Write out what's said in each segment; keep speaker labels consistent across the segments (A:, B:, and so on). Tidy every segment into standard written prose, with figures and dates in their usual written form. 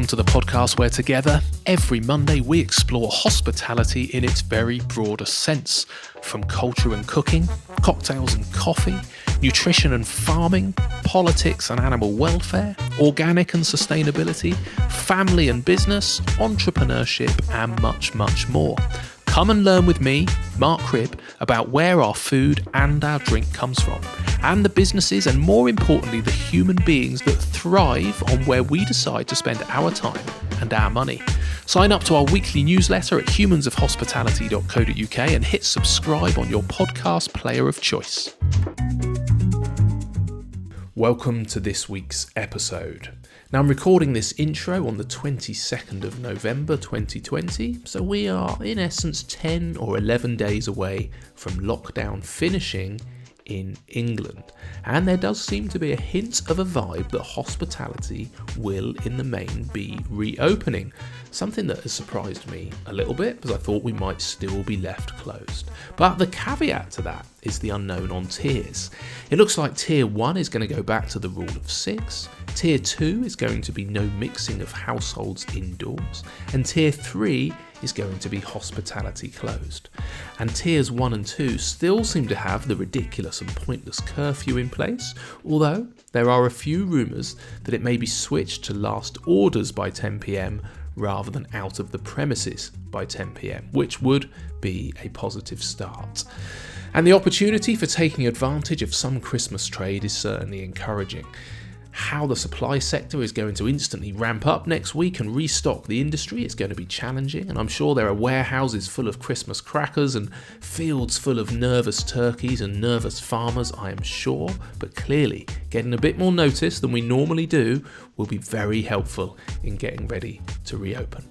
A: Welcome to the podcast where together, every Monday, we explore hospitality in its very broadest sense. From culture and cooking, cocktails and coffee, nutrition and farming, politics and animal welfare, organic and sustainability, family and business, entrepreneurship, and much, much more. Come and learn with me, Mark Cribb, about where our food and our drink comes from, and the businesses and, more importantly, the human beings that thrive on where we decide to spend our time and our money. Sign up to our weekly newsletter at humansofhospitality.co.uk and hit subscribe on your podcast player of choice. Welcome to this week's episode. Now, I'm recording this intro on the 22nd of November 2020, so we are in essence 10 or 11 days away from lockdown finishing in England, and there does seem to be a hint of a vibe that hospitality will in the main be reopening, something that has surprised me a little bit because I thought we might still be left closed. But the caveat to that is the unknown on tiers. It looks like tier 1 is going to go back to the rule of 6, tier 2 is going to be no mixing of households indoors, and tier 3 is going to be hospitality closed. And tiers 1 and 2 still seem to have the ridiculous and pointless curfew in place, although there are a few rumours that it may be switched to last orders by 10 p.m. rather than out of the premises by 10 p.m, which would be a positive start. And the opportunity for taking advantage of some Christmas trade is certainly encouraging. How the supply sector is going to instantly ramp up next week and restock the industry is going to be challenging, and I'm sure there are warehouses full of Christmas crackers and fields full of nervous turkeys and nervous farmers, I am sure, but clearly getting a bit more notice than we normally do will be very helpful in getting ready to reopen.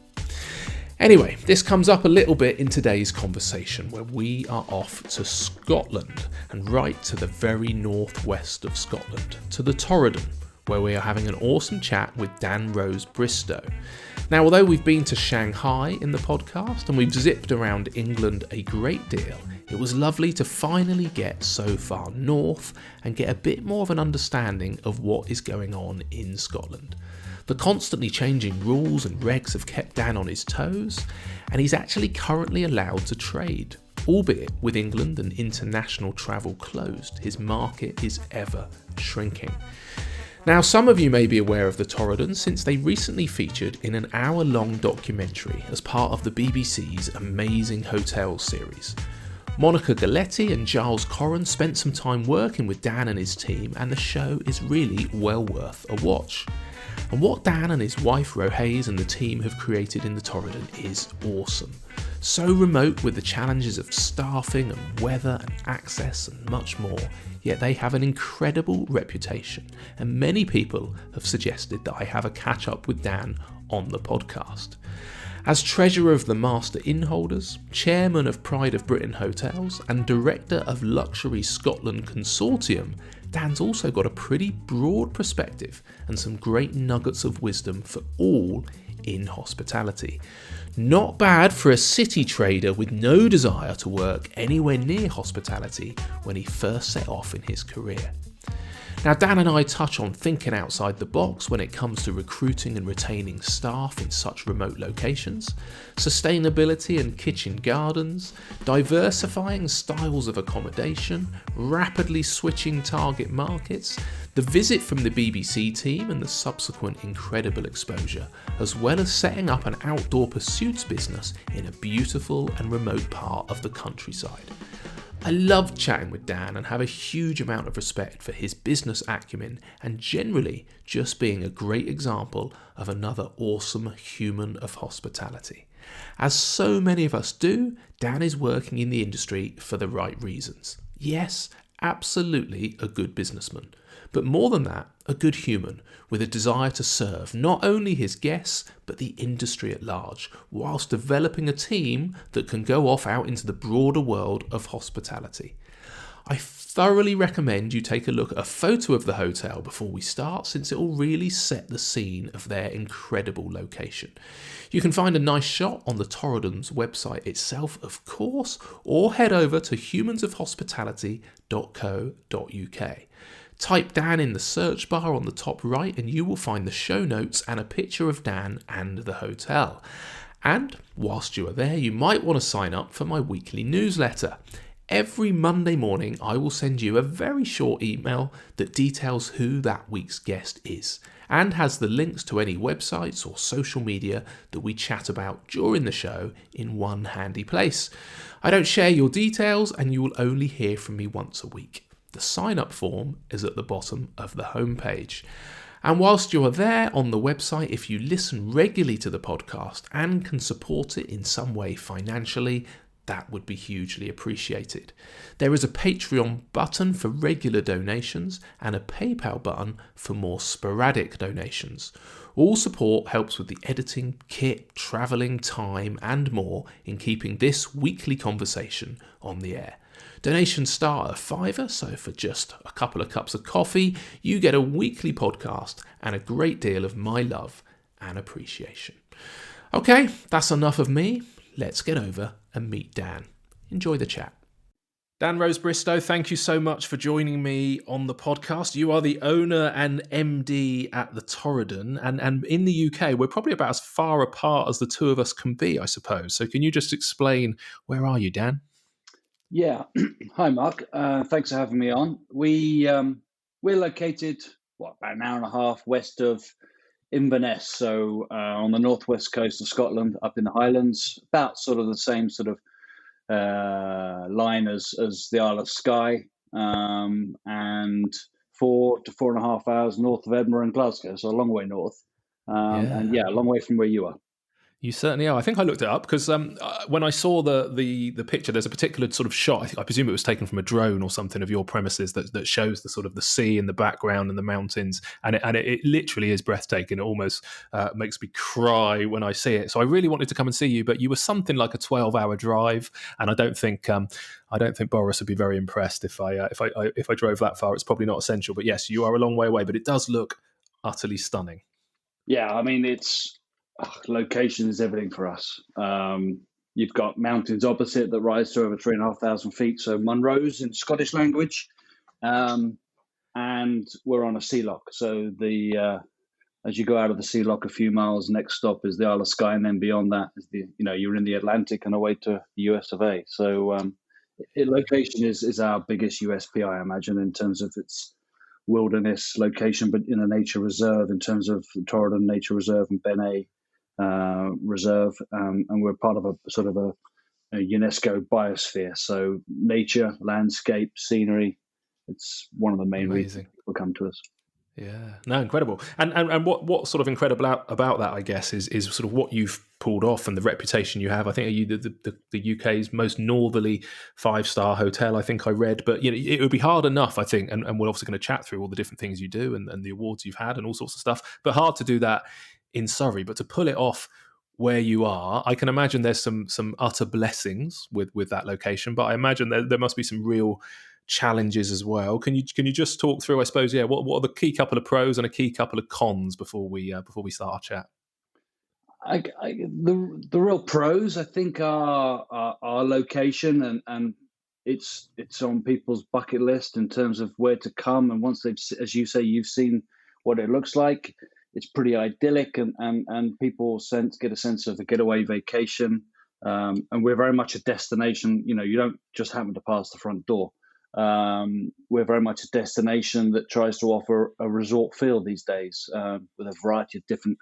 A: Anyway, this comes up a little bit in today's conversation where we are off to Scotland, and right to the very northwest of Scotland, to the Torridon, where we are having an awesome chat with Dan Rose-Bristow. Now, although we've been to Shanghai in the podcast and we've zipped around England a great deal, it was lovely to finally get so far north and get a bit more of an understanding of what is going on in Scotland. The constantly changing rules and regs have kept Dan on his toes, and he's actually currently allowed to trade. Albeit with England and international travel closed, his market is ever shrinking. Now, some of you may be aware of the Torridon since they recently featured in an hour-long documentary as part of the BBC's Amazing Hotels series. Monica Galletti and Giles Corran spent some time working with Dan and his team, and the show is really well worth a watch. And what Dan and his wife Rohaise and the team have created in the Torridon is awesome. So remote with the challenges of staffing and weather and access and much more, yet they have an incredible reputation, and many people have suggested that I have a catch up with Dan on the podcast. As treasurer of the Master Innholders, chairman of Pride of Britain Hotels, and director of Luxury Scotland Consortium, Dan's also got a pretty broad perspective and some great nuggets of wisdom for all in hospitality. Not bad for a city trader with no desire to work anywhere near hospitality when he first set off in his career. Now, Dan and I touch on thinking outside the box when it comes to recruiting and retaining staff in such remote locations, sustainability and kitchen gardens, diversifying styles of accommodation, rapidly switching target markets, the visit from the BBC team and the subsequent incredible exposure, as well as setting up an outdoor pursuits business in a beautiful and remote part of the countryside. I loved chatting with Dan and have a huge amount of respect for his business acumen and generally just being a great example of another awesome human of hospitality. As so many of us do, Dan is working in the industry for the right reasons. Yes, absolutely a good businessman, but more than that, a good human with a desire to serve not only his guests but the industry at large, whilst developing a team that can go off out into the broader world of hospitality. I thoroughly recommend you take a look at a photo of the hotel before we start, since it will really set the scene of their incredible location. You can find a nice shot on the Torridon's website itself, of course, or head over to humansofhospitality.co.uk. Type Dan in the search bar on the top right and you will find the show notes and a picture of Dan and the hotel. And whilst you are there, you might want to sign up for my weekly newsletter. Every Monday morning, I will send you a very short email that details who that week's guest is and has the links to any websites or social media that we chat about during the show in one handy place. I don't share your details and you will only hear from me once a week. The sign-up form is at the bottom of the homepage. And whilst you are there on the website, if you listen regularly to the podcast and can support it in some way financially, that would be hugely appreciated. There is a Patreon button for regular donations and a PayPal button for more sporadic donations. All support helps with the editing, kit, travelling, time and more in keeping this weekly conversation on the air. Donations start at £5, so for just a couple of cups of coffee, you get a weekly podcast and a great deal of my love and appreciation. Okay, that's enough of me. Let's get over and meet Dan. Enjoy the chat. Dan Rose-Bristow, thank you so much for joining me on the podcast. You are the owner and MD at the Torridon, and in the UK, we're probably about as far apart as the two of us can be, I suppose. So can you just explain, where are you, Dan?
B: Yeah. Hi, Mark. Thanks for having me on. We're located, about an hour and a half west of Inverness, so on the northwest coast of Scotland, up in the Highlands, about sort of the same sort of line as the Isle of Skye, and 4 to 4.5 hours north of Edinburgh and Glasgow, so a long way north, and a long way from where you are.
A: You certainly are. I think I looked it up because when I saw the picture, there's a particular sort of shot. I presume it was taken from a drone or something of your premises that shows the sort of the sea in the background and the mountains, and it literally is breathtaking. It almost makes me cry when I see it. So I really wanted to come and see you, but you were something like a 12-hour drive, and I don't think Boris would be very impressed if I drove that far. It's probably not essential, but yes, you are a long way away. But it does look utterly stunning.
B: Yeah, I mean location is everything for us. You've got mountains opposite that rise to over 3,500 feet, so Munros in Scottish language, and we're on a sea loch. So as you go out of the sea loch a few miles, next stop is the Isle of Skye, and then beyond that is you're in the Atlantic and away to the US of A. So location is our biggest USP, I imagine, in terms of its wilderness location, but in a nature reserve in terms of the Torridon Nature Reserve and Benay Reserve, and we're part of a sort of a UNESCO biosphere. So nature, landscape, scenery, it's one of the main reasons people come to us.
A: Yeah, no, incredible. And what sort of incredible about that, I guess, is sort of what you've pulled off and the reputation you have. I think you the UK's most northerly 5-star hotel, I think I read. But it would be hard enough, I think, and we're obviously going to chat through all the different things you do and the awards you've had and all sorts of stuff. But hard to do that in Surrey, but to pull it off where you are, I can imagine there's some utter blessings with that location. But I imagine there must be some real challenges as well. Can you just talk through, I suppose, what are the key couple of pros and a key couple of cons before we start our chat?
B: The real pros, I think, are our location, and it's on people's bucket list in terms of where to come. And once they've, as you say, you've seen what it looks like, it's pretty idyllic, and people get a sense of a getaway vacation. And we're very much a destination. You don't just happen to pass the front door. We're very much a destination that tries to offer a resort feel these days, with a variety of different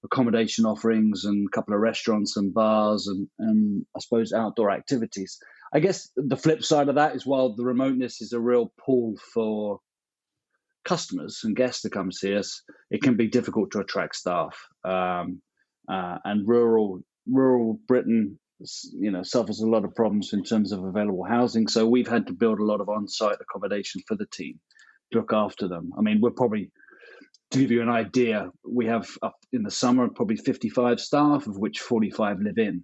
B: accommodation offerings and a couple of restaurants and bars and I suppose outdoor activities. I guess the flip side of that is, while the remoteness is a real pull for customers and guests to come see us, it can be difficult to attract staff. And rural Britain, suffers a lot of problems in terms of available housing. So we've had to build a lot of on-site accommodation for the team to look after them. I mean, we're probably, to give you an idea, we have up in the summer probably 55 staff, of which 45 live in.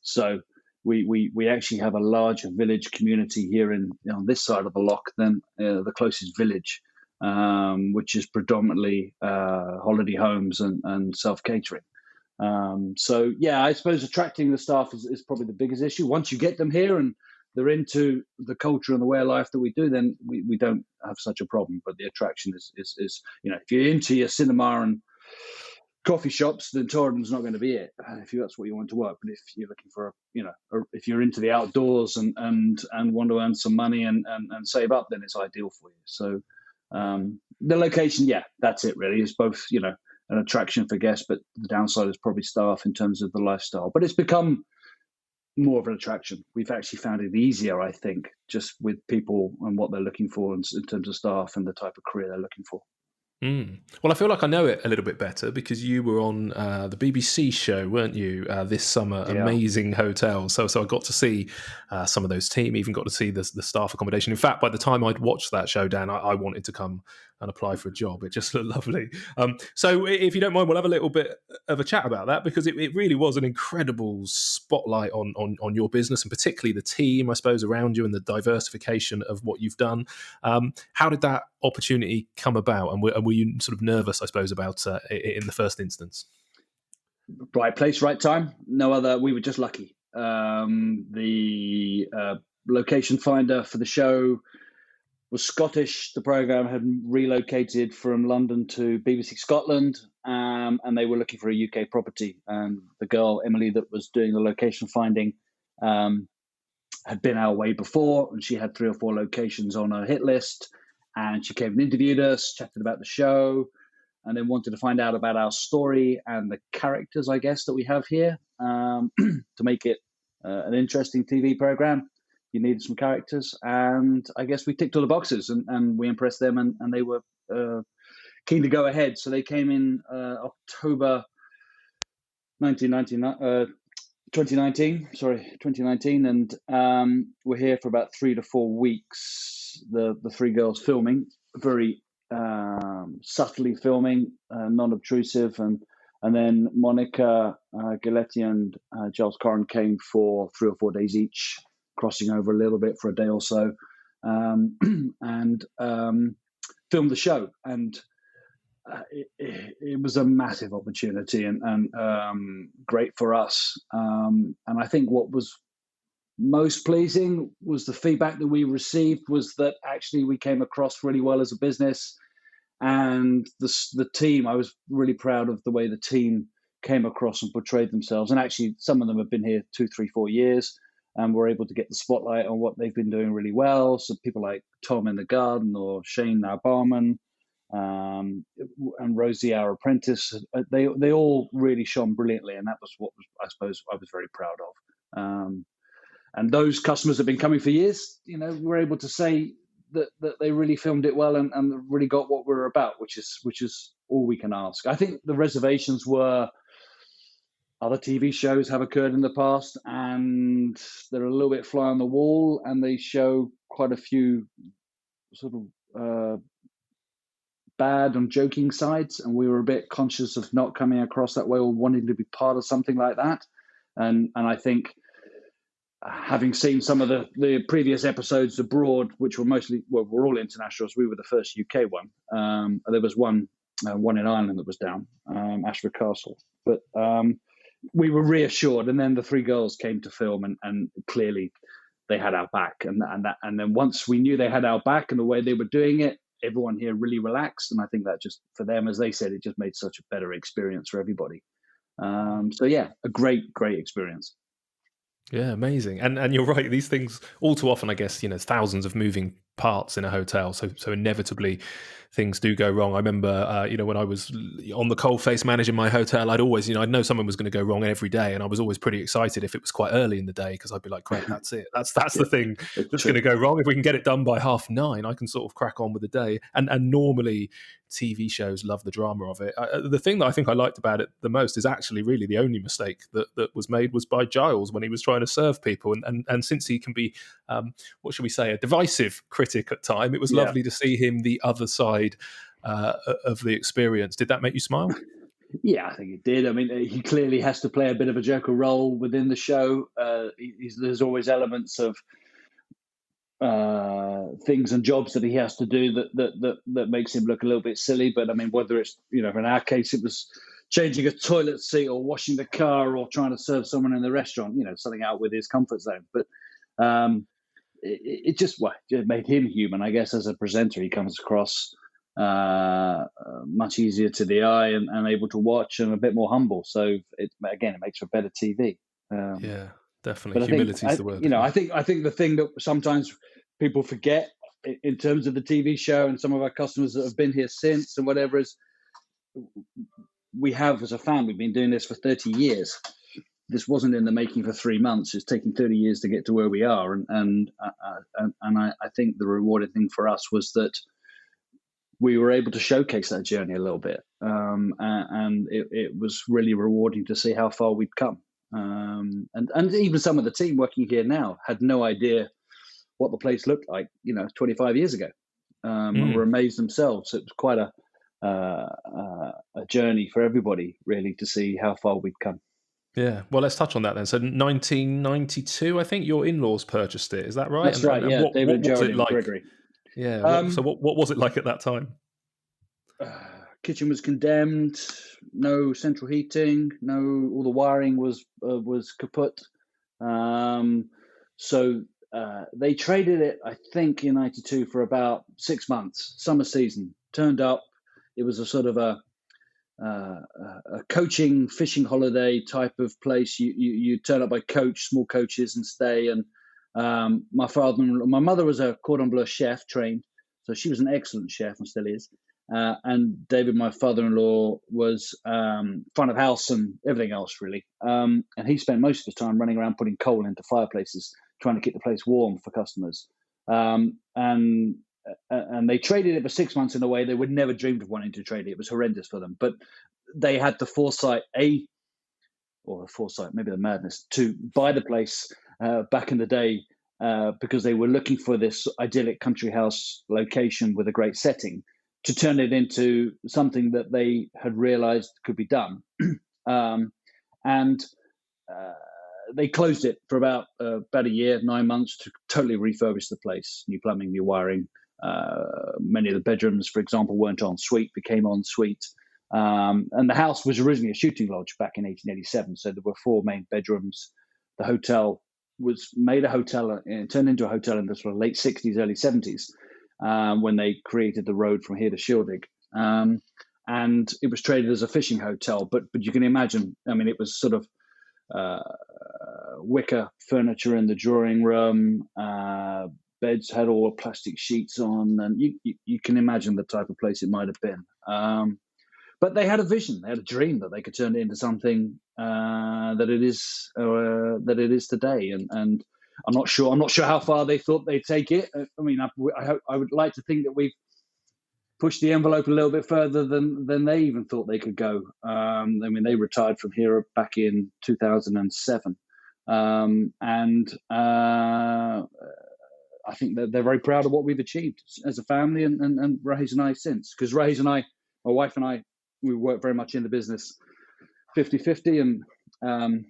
B: So we actually have a larger village community here on this side of the loch than the closest village, which is predominantly holiday homes and self-catering. So I suppose attracting the staff is probably the biggest issue. Once you get them here and they're into the culture and the way of life that we do, then we don't have such a problem. But the attraction is if you're into your cinema and coffee shops, then Torridon's not going to be it if that's what you want to work. But if you're looking for if you're into the outdoors and want to earn some money and save up, then it's ideal for you. So the location, that's it really. It's both an attraction for guests, but the downside is probably staff in terms of the lifestyle. But it's become more of an attraction. We've actually found it easier, I think, just with people and what they're looking for in terms of staff and the type of career they're looking for.
A: Well, I feel like I know it a little bit better because you were on the BBC show, weren't you, this summer? Yeah. Amazing Hotel. So I got to see some of those team, even got to see the staff accommodation. In fact, by the time I'd watched that show, Dan, I wanted to come and apply for a job. It just looked lovely. So if you don't mind, we'll have a little bit of a chat about that because it really was an incredible spotlight on your business and particularly the team, I suppose, around you and the diversification of what you've done. How did that opportunity come about, and were you sort of nervous, I suppose, about it in the first instance?
B: Right place, right time. No other. We were just lucky. The location finder for the show was Scottish. The program had relocated from London to BBC Scotland, and they were looking for a UK property. And the girl, Emily, that was doing the location finding had been our way before, and she had 3 or 4 locations on her hit list. And she came and interviewed us, chatted about the show, and then wanted to find out about our story and the characters, I guess, that we have here. To make it an interesting TV program, you needed some characters. And I guess we ticked all the boxes, and we impressed them, and they were keen to go ahead. So they came in October 2019, and we're here for about 3 to 4 weeks. The 3 girls filming, very subtly filming, non-obtrusive, and then Monica Galetti and Giles Corrin came for 3 or 4 days each, crossing over a little bit for a day or so, and filmed the show. And it was a massive opportunity and great for us. And I think what was most pleasing was the feedback that we received was that actually we came across really well as a business, and the team. I was really proud of the way the team came across and portrayed themselves. And actually, some of them have been here 2, 3, 4 years, and were able to get the spotlight on what they've been doing really well. So people like Tom in the garden or Shane, our barman, and Rosie, our apprentice, they all really shone brilliantly, and that was what I suppose I was very proud of. And those customers have been coming for years. We're able to say that they really filmed it well and really got what we're about, which is all we can ask. I think the reservations were other TV shows have occurred in the past, and they're a little bit fly on the wall, and they show quite a few sort of bad and joking sides, and we were a bit conscious of not coming across that way or wanting to be part of something like that. And I think having seen some of the previous episodes abroad, which were were all internationals, we were the first UK one. There was one in Ireland that was down, Ashford Castle. But we were reassured, and then the 3 girls came to film, and clearly they had our back. And then once we knew they had our back and the way they were doing it, everyone here really relaxed. And I think that just, for them, as they said, it just made such a better experience for everybody. So yeah, a great experience.
A: Yeah, amazing. And you're right, these things all too often, I guess, thousands of moving parts in a hotel, so inevitably things do go wrong. I remember when I was on the coalface managing my hotel, I'd always I'd know something was going to go wrong every day, and I was always pretty excited if it was quite early in the day, because I'd be like, great, that's it, that's the thing that's going to go wrong. If we can get it done by 9:30, I can sort of crack on with the day. And normally TV shows love the drama of it. The thing that I think I liked about it the most is actually really the only mistake that was made was by Giles when he was trying to serve people. And since he can be, what should we say, a divisive critic at time, it was lovely to see him the other side of the experience. Did that make you smile?
B: Yeah, I think it did. I mean, he clearly has to play a bit of a joker role within the show. There's always elements of things and jobs that he has to do that makes him look a little bit silly. But I mean, whether it's in our case it was changing a toilet seat or washing the car or trying to serve someone in the restaurant, something out with his comfort zone. But it just it made him human, I guess. As a presenter, he comes across much easier to the eye and able to watch, and a bit more humble. So it makes for better TV.
A: Yeah, definitely.
B: But
A: Humility is the word.
B: I think the thing that sometimes people forget in terms of the TV show, and some of our customers that have been here since and whatever, is we have, as a family, been doing this for 30 years. This wasn't in the making for 3 months. It's taken 30 years to get to where we are. And I think the rewarding thing for us was that we were able to showcase that journey a little bit. And it was really rewarding to see how far we'd come. And even some of the team working here now had no idea what the place looked like, 25 years ago. And were amazed themselves. It was quite a journey for everybody, really, to see how far we'd come.
A: Yeah, well, let's touch on that then. So 1992, I think your in-laws purchased it. Is that right?
B: That's right, yeah. David and Geraldine
A: like?
B: Gregory.
A: Yeah, so what was it like at that time?
B: Kitchen was condemned, no central heating, all the wiring was kaput. So they traded it, I think, in 92 for about 6 months, summer season. Turned up, it was a sort of a coaching fishing holiday type of place. You turn up by coach, small coaches, and stay. And my mother was a cordon bleu chef trained, so she was an excellent chef and still is. And David, my father-in-law, was front of house and everything else, really. And he spent most of his time running around putting coal into fireplaces, trying to keep the place warm for customers. And they traded it for 6 months in a way they would never dreamed of wanting to trade it. It was horrendous for them. But they had the foresight, maybe the madness, to buy the place back in the day because they were looking for this idyllic country house location with a great setting, to turn it into something that they had realized could be done. And they closed it for about a year, 9 months, to totally refurbish the place. New plumbing, new wiring. Many of the bedrooms, for example, weren't en suite, became en suite. And the house was originally a shooting lodge back in 1887. So there were 4 main bedrooms. The hotel was made a hotel, and turned into a hotel in the sort of late 60s, early 70s, when they created the road from here to Shieldig. And it was traded as a fishing hotel. But you can imagine, I mean, it was sort of wicker furniture in the drawing room. Beds had all plastic sheets on, and you can imagine the type of place it might have been. But they had a vision, they had a dream that they could turn it into something that it is today. And I'm not sure how far they thought they'd take it. I mean, I would like to think that we've pushed the envelope a little bit further than they even thought they could go. I mean, they retired from here back in 2007, and I think that they're very proud of what we've achieved as a family, and Rohaise and I since. Because Rohaise and I, my wife and I, we work very much in the business 50-50, and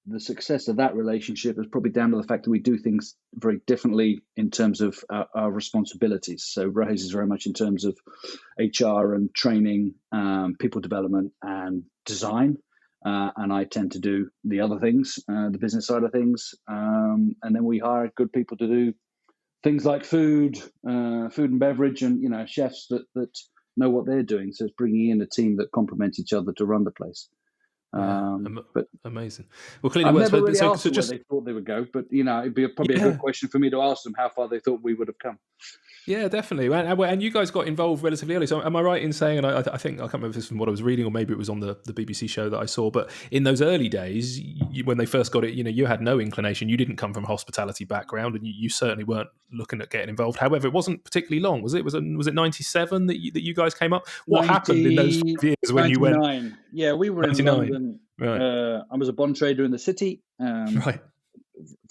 B: the success of that relationship is probably down to the fact that we do things very differently in terms of our responsibilities. So Rohaise is very much in terms of HR and training, people development and design. And I tend to do the other things, the business side of things. And then we hire good people to do things like food and beverage, and chefs that know what they're doing. So it's bringing in a team that complement each other to run the place. But
A: amazing. Well, clearly,
B: I've never really asked them where they thought they would go, but it'd be probably a good question for me to ask them how far they thought we would have come.
A: Yeah, definitely. And you guys got involved relatively early. So am I right in saying, and I think, I can't remember if this is from what I was reading, or maybe it was on the BBC show that I saw, but in those early days, when they first got it, you had no inclination. You didn't come from a hospitality background, and you certainly weren't looking at getting involved. However, it wasn't particularly long, was it? Was it 97 that you guys came up? What happened in those 5 years when 99. You went?
B: Yeah, we were 99. In London. Right. I was a bond trader in the city.
A: Right.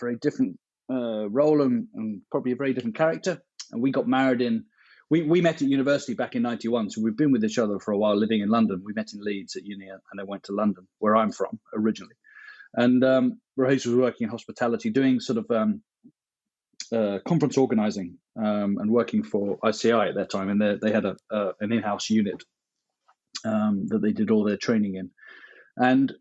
B: Very different role and probably a very different character. And we got married we met at university back in 91. So we've been with each other for a while, living in London. We met in Leeds at uni, and I went to London, where I'm from originally. And Rohaise was working in hospitality, doing sort of conference organizing, and working for ICI at that time. And they had an in-house unit that they did all their training in. And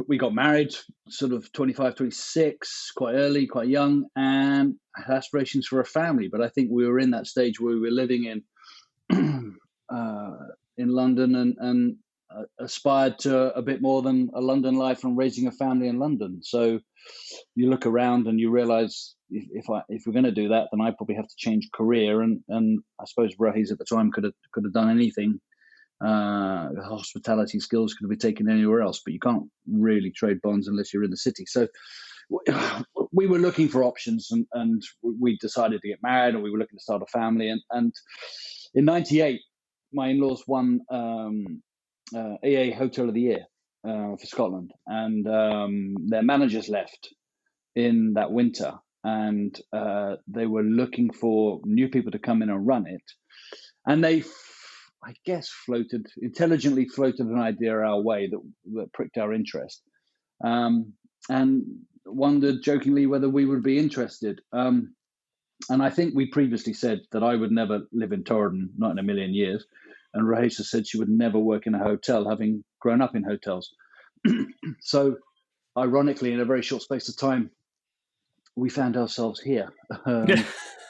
B: we got married sort of 25, 26, quite early, quite young, and had aspirations for a family. But I think we were in that stage where we were living in London and aspired to a bit more than a London life and raising a family in London. So you look around and you realize if we're going to do that, then I probably have to change career. And I suppose Rohaise at the time could have done anything. Hospitality skills could be taken anywhere else, but you can't really trade bonds unless you're in the city. So we were looking for options, and we decided to get married, and we were looking to start a family. And in '98, my in-laws won EA Hotel of the Year for Scotland, and their managers left in that winter, and they were looking for new people to come in and run it. And they, I guess, intelligently floated an idea our way that pricked our interest, and wondered jokingly whether we would be interested. And I think we previously said that I would never live in Torridon, not in a million years. And Rohaise said she would never work in a hotel, having grown up in hotels. So, ironically, in a very short space of time, we found ourselves here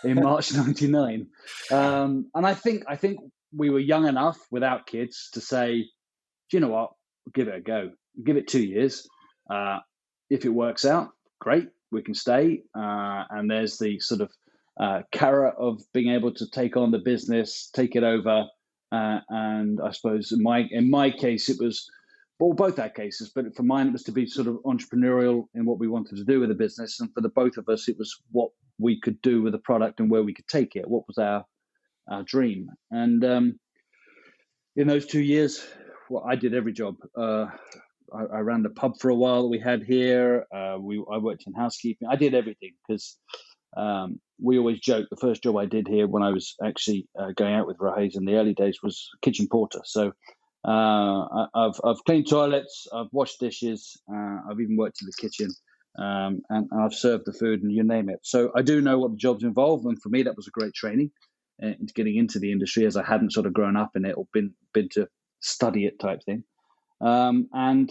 B: in March '99. And I think we were young enough without kids to say, do you know what? Give it a go. Give it 2 years. If it works out, great, we can stay. And there's the sort of carrot of being able to take on the business, take it over. And I suppose in my case, it was, well, both our cases, but for mine, it was to be sort of entrepreneurial in what we wanted to do with the business. And for the both of us, it was what we could do with the product and where we could take it. What was our dream? And in those 2 years, well, I did every job. I ran the pub for a while that we had here. I worked in housekeeping. I did everything because we always joke the first job I did here when I was actually going out with Rohaise in the early days was kitchen porter. So I've cleaned toilets, I've washed dishes, I've even worked in the kitchen, and I've served the food, and you name it. So I do know what the jobs involve, and for me that was a great training into getting into the industry, as I hadn't sort of grown up in it or been to study it type thing. And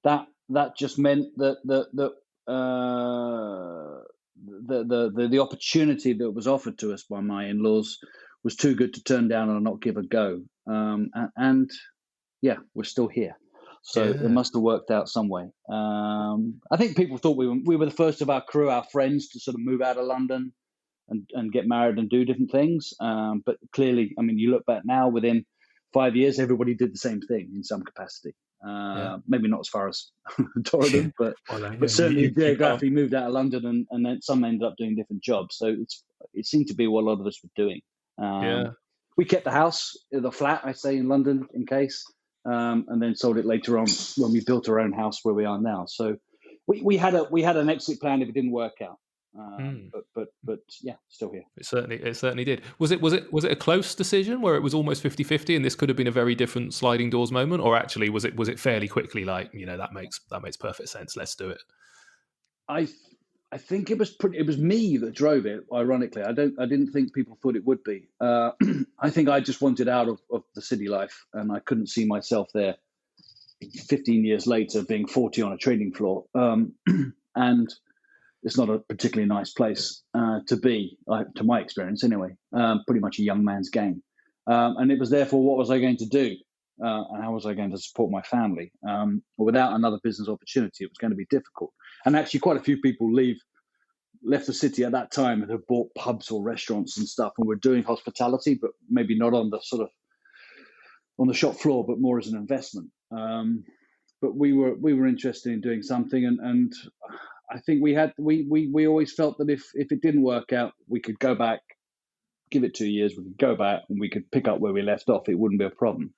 B: that just meant that the opportunity that was offered to us by my in-laws was too good to turn down and not give a go. And yeah, we're still here. So it must have worked out some way. I think people thought we were the first of our crew, our friends, to sort of move out of London and get married and do different things. But clearly, I mean, you look back now, within 5 years, everybody did the same thing in some capacity. Maybe not as far as Torridon, but certainly geographically moved out of London, and then some ended up doing different jobs. So it seemed to be what a lot of us were doing. We kept the house, the flat, I say, in London in case, and then sold it later on when we built our own house where we are now. So we had an exit plan if it didn't work out. But yeah, still here.
A: It certainly did. Was it a close decision where it was almost 50-50 and this could have been a very different sliding doors moment, or actually was it fairly quickly like, that makes perfect sense, let's do it?
B: I think it was me that drove it, ironically. I didn't think people thought it would be. I think I just wanted out of the city life, and I couldn't see myself there 15 years later being 40 on a trading floor. And it's not a particularly nice place to be, to my experience anyway. Pretty much a young man's game. And it was therefore, what was I going to do? And how was I going to support my family? Without another business opportunity, it was going to be difficult. And actually, quite a few people left the city at that time and have bought pubs or restaurants and stuff, and were doing hospitality, but maybe not on the sort of on the shop floor, but more as an investment. But we were interested in doing something, and I think we always felt that if it didn't work out, we could go back, give it 2 years, we could go back and we could pick up where we left off. It wouldn't be a problem.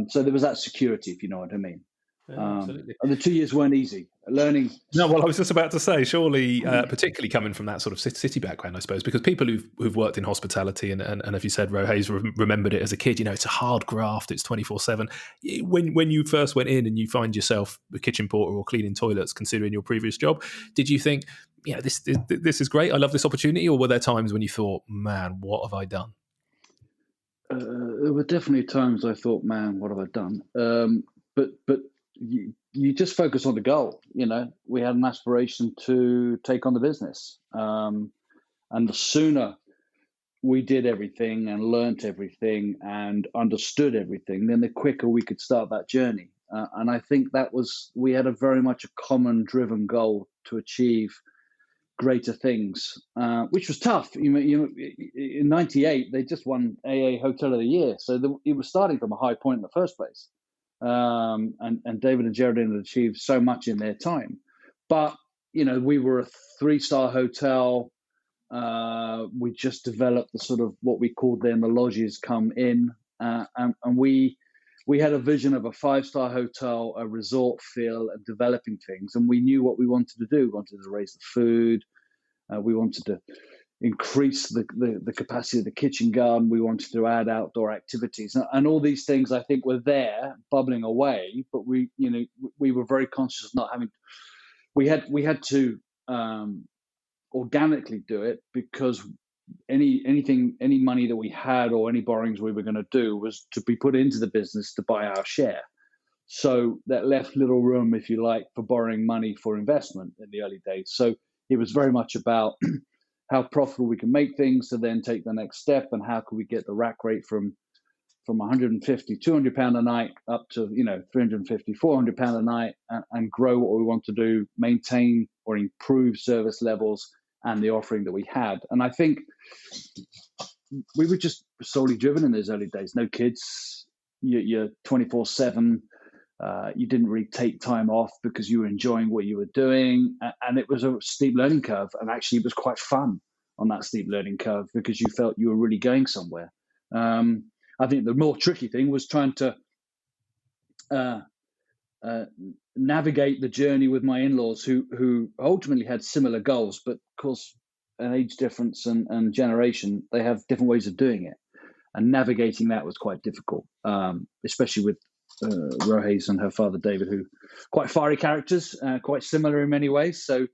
B: So there was that security, if you know what I mean. And the 2 years weren't easy. Learning.
A: No, well, I was just about to say, surely, particularly coming from that sort of city background, I suppose, because people who've worked in hospitality and as you said, Rohaise remembered it as a kid. It's a hard graft. It's 24/7. When you first went in and you find yourself a kitchen porter or cleaning toilets, considering your previous job, did you think, this is great, I love this opportunity, or were there times when you thought, man, what have I done?
B: There were definitely times I thought, man, what have I done? but you just focus on the goal. We had an aspiration to take on the business, and the sooner we did everything and learnt everything and understood everything, then the quicker we could start that journey. And I think we had a very much a common driven goal to achieve greater things, which was tough. In '98, they just won AA Hotel of the Year. So it was starting from a high point in the first place. And David and Geraldine had achieved so much in their time. But, we were a 3-star hotel. We just developed the sort of what we called then the lodges come in. And we had a vision of a 5-star hotel, a resort feel, and developing things. And we knew what we wanted to do. We wanted to raise the food. We wanted to increase the capacity of the kitchen garden. We wanted to add outdoor activities, and all these things I think were there bubbling away. But we were very conscious of not having. We had to organically do it, because any money that we had or any borrowings we were going to do was to be put into the business to buy our share. So that left little room, if you like, for borrowing money for investment in the early days. So it was very much about how profitable we can make things to then take the next step, and how can we get the rack rate from 150, 200 pound a night up to 350, 400 pound a night, and grow what we want to do, maintain or improve service levels and the offering that we had. And I think we were just solely driven in those early days. No kids, you're 24/7. You didn't really take time off because you were enjoying what you were doing. And it was a steep learning curve. And actually, it was quite fun on that steep learning curve, because you felt you were really going somewhere. I think the more tricky thing was trying to navigate the journey with my in-laws, who ultimately had similar goals, but of course, an age difference and generation, they have different ways of doing it. And navigating that was quite difficult, especially with Rohaise and her father David, who quite fiery characters, quite similar in many ways. So,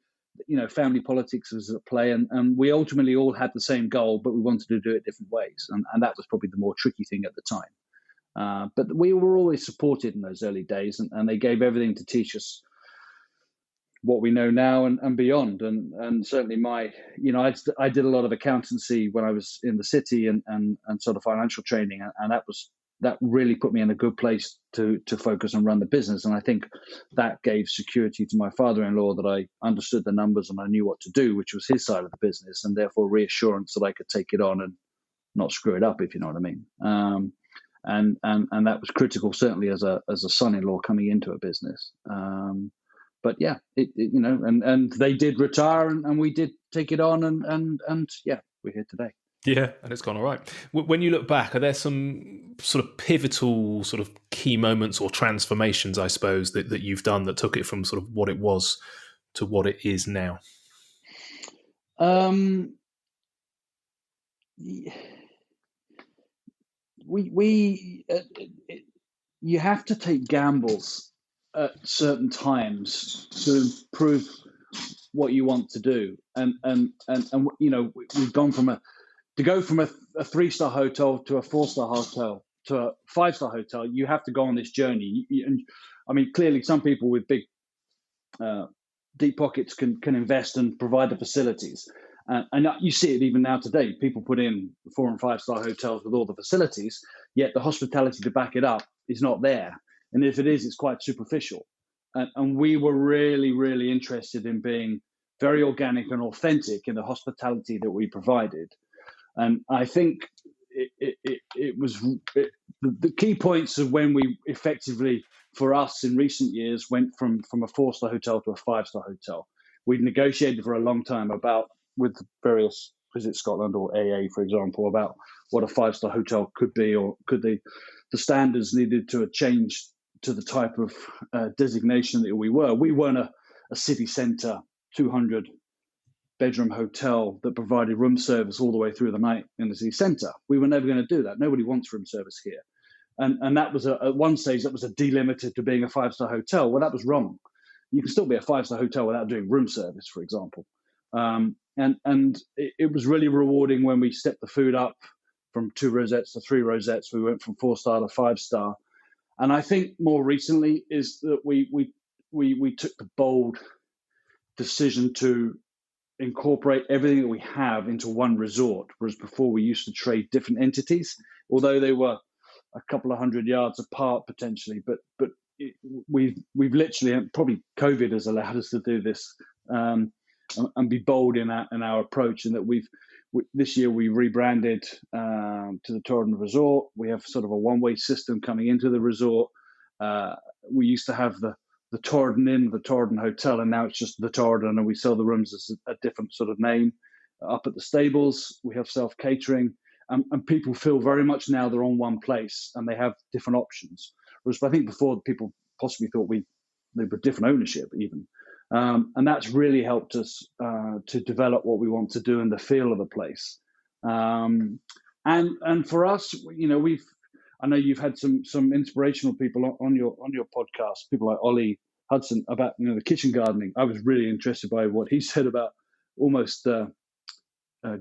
B: family politics was at play, and we ultimately all had the same goal, but we wanted to do it different ways, and that was probably the more tricky thing at the time. But we were always supported in those early days, and they gave everything to teach us what we know now and beyond. And certainly I did a lot of accountancy when I was in the city and sort of financial training, and that really put me in a good place to focus and run the business. And I think that gave security to my father-in-law, that I understood the numbers and I knew what to do, which was his side of the business, and therefore reassurance that I could take it on and not screw it up, if you know what I mean. And that was critical, certainly as a son-in-law coming into a business. But yeah, and they did retire, and we did take it on, and yeah, we're here today.
A: Yeah, and it's gone all right. When you look back, are there some sort of pivotal sort of key moments or transformations, I suppose, that you've done that took it from sort of what it was to what it is now?
B: You have to take gambles at certain times to improve what you want to do, and we've gone from a 3-star hotel to a 4-star hotel to a 5-star hotel. You have to go on this journey. And I mean, clearly, some people with big, deep pockets can invest and provide the facilities. And you see it even now today. People put in 4- and 5-star hotels with all the facilities, yet the hospitality to back it up is not there. And if it is, it's quite superficial. And we were really, really interested in being very organic and authentic in the hospitality that we provided. And I think the key points of when we effectively, for us in recent years, went from a 4-star hotel to a 5-star hotel. We'd negotiated for a long time with various Visit Scotland or AA, for example, about what a 5-star hotel could be, or could the standards needed to change to the type of designation that we were. We weren't a city centre 200-bedroom hotel that provided room service all the way through the night in the city centre. We were never going to do that. Nobody wants room service here. And that was at one stage, that was a delimited to being a 5-star hotel. Well, that was wrong. You can still be a 5-star hotel without doing room service, for example. And it was really rewarding when we stepped the food up from 2 rosettes to 3 rosettes. We went from 4-star to 5-star. And I think more recently is that we took the bold decision to incorporate everything that we have into one resort, whereas before we used to trade different entities, although they were a couple of 100 yards apart potentially. But we've literally, and probably COVID has allowed us to do this, and be bold in our approach. And that this year we rebranded to the Torridon Resort. We have sort of a one-way system coming into the resort. We used to have the Torridon Inn, the Torridon Hotel, and now it's just the Torridon, and we sell the rooms as a different sort of name. Up at the stables, we have self-catering, and people feel very much now they're on one place and they have different options. Whereas I think before people possibly thought they were different ownership even. And that's really helped us to develop what we want to do and the feel of the place. And for us, I know you've had some inspirational people on your podcast, people like Ollie Hudson, about the kitchen gardening. I was really interested by what he said about almost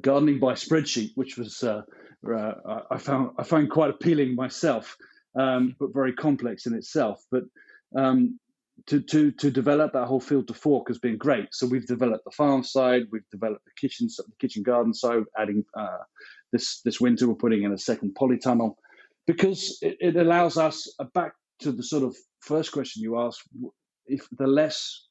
B: gardening by spreadsheet, which was I found quite appealing myself, but very complex in itself. But to develop that whole field to fork has been great. So we've developed the farm side, we've developed the kitchen garden side, adding this winter we're putting in a second polytunnel, because it allows us, back to the sort of first question you asked, if the less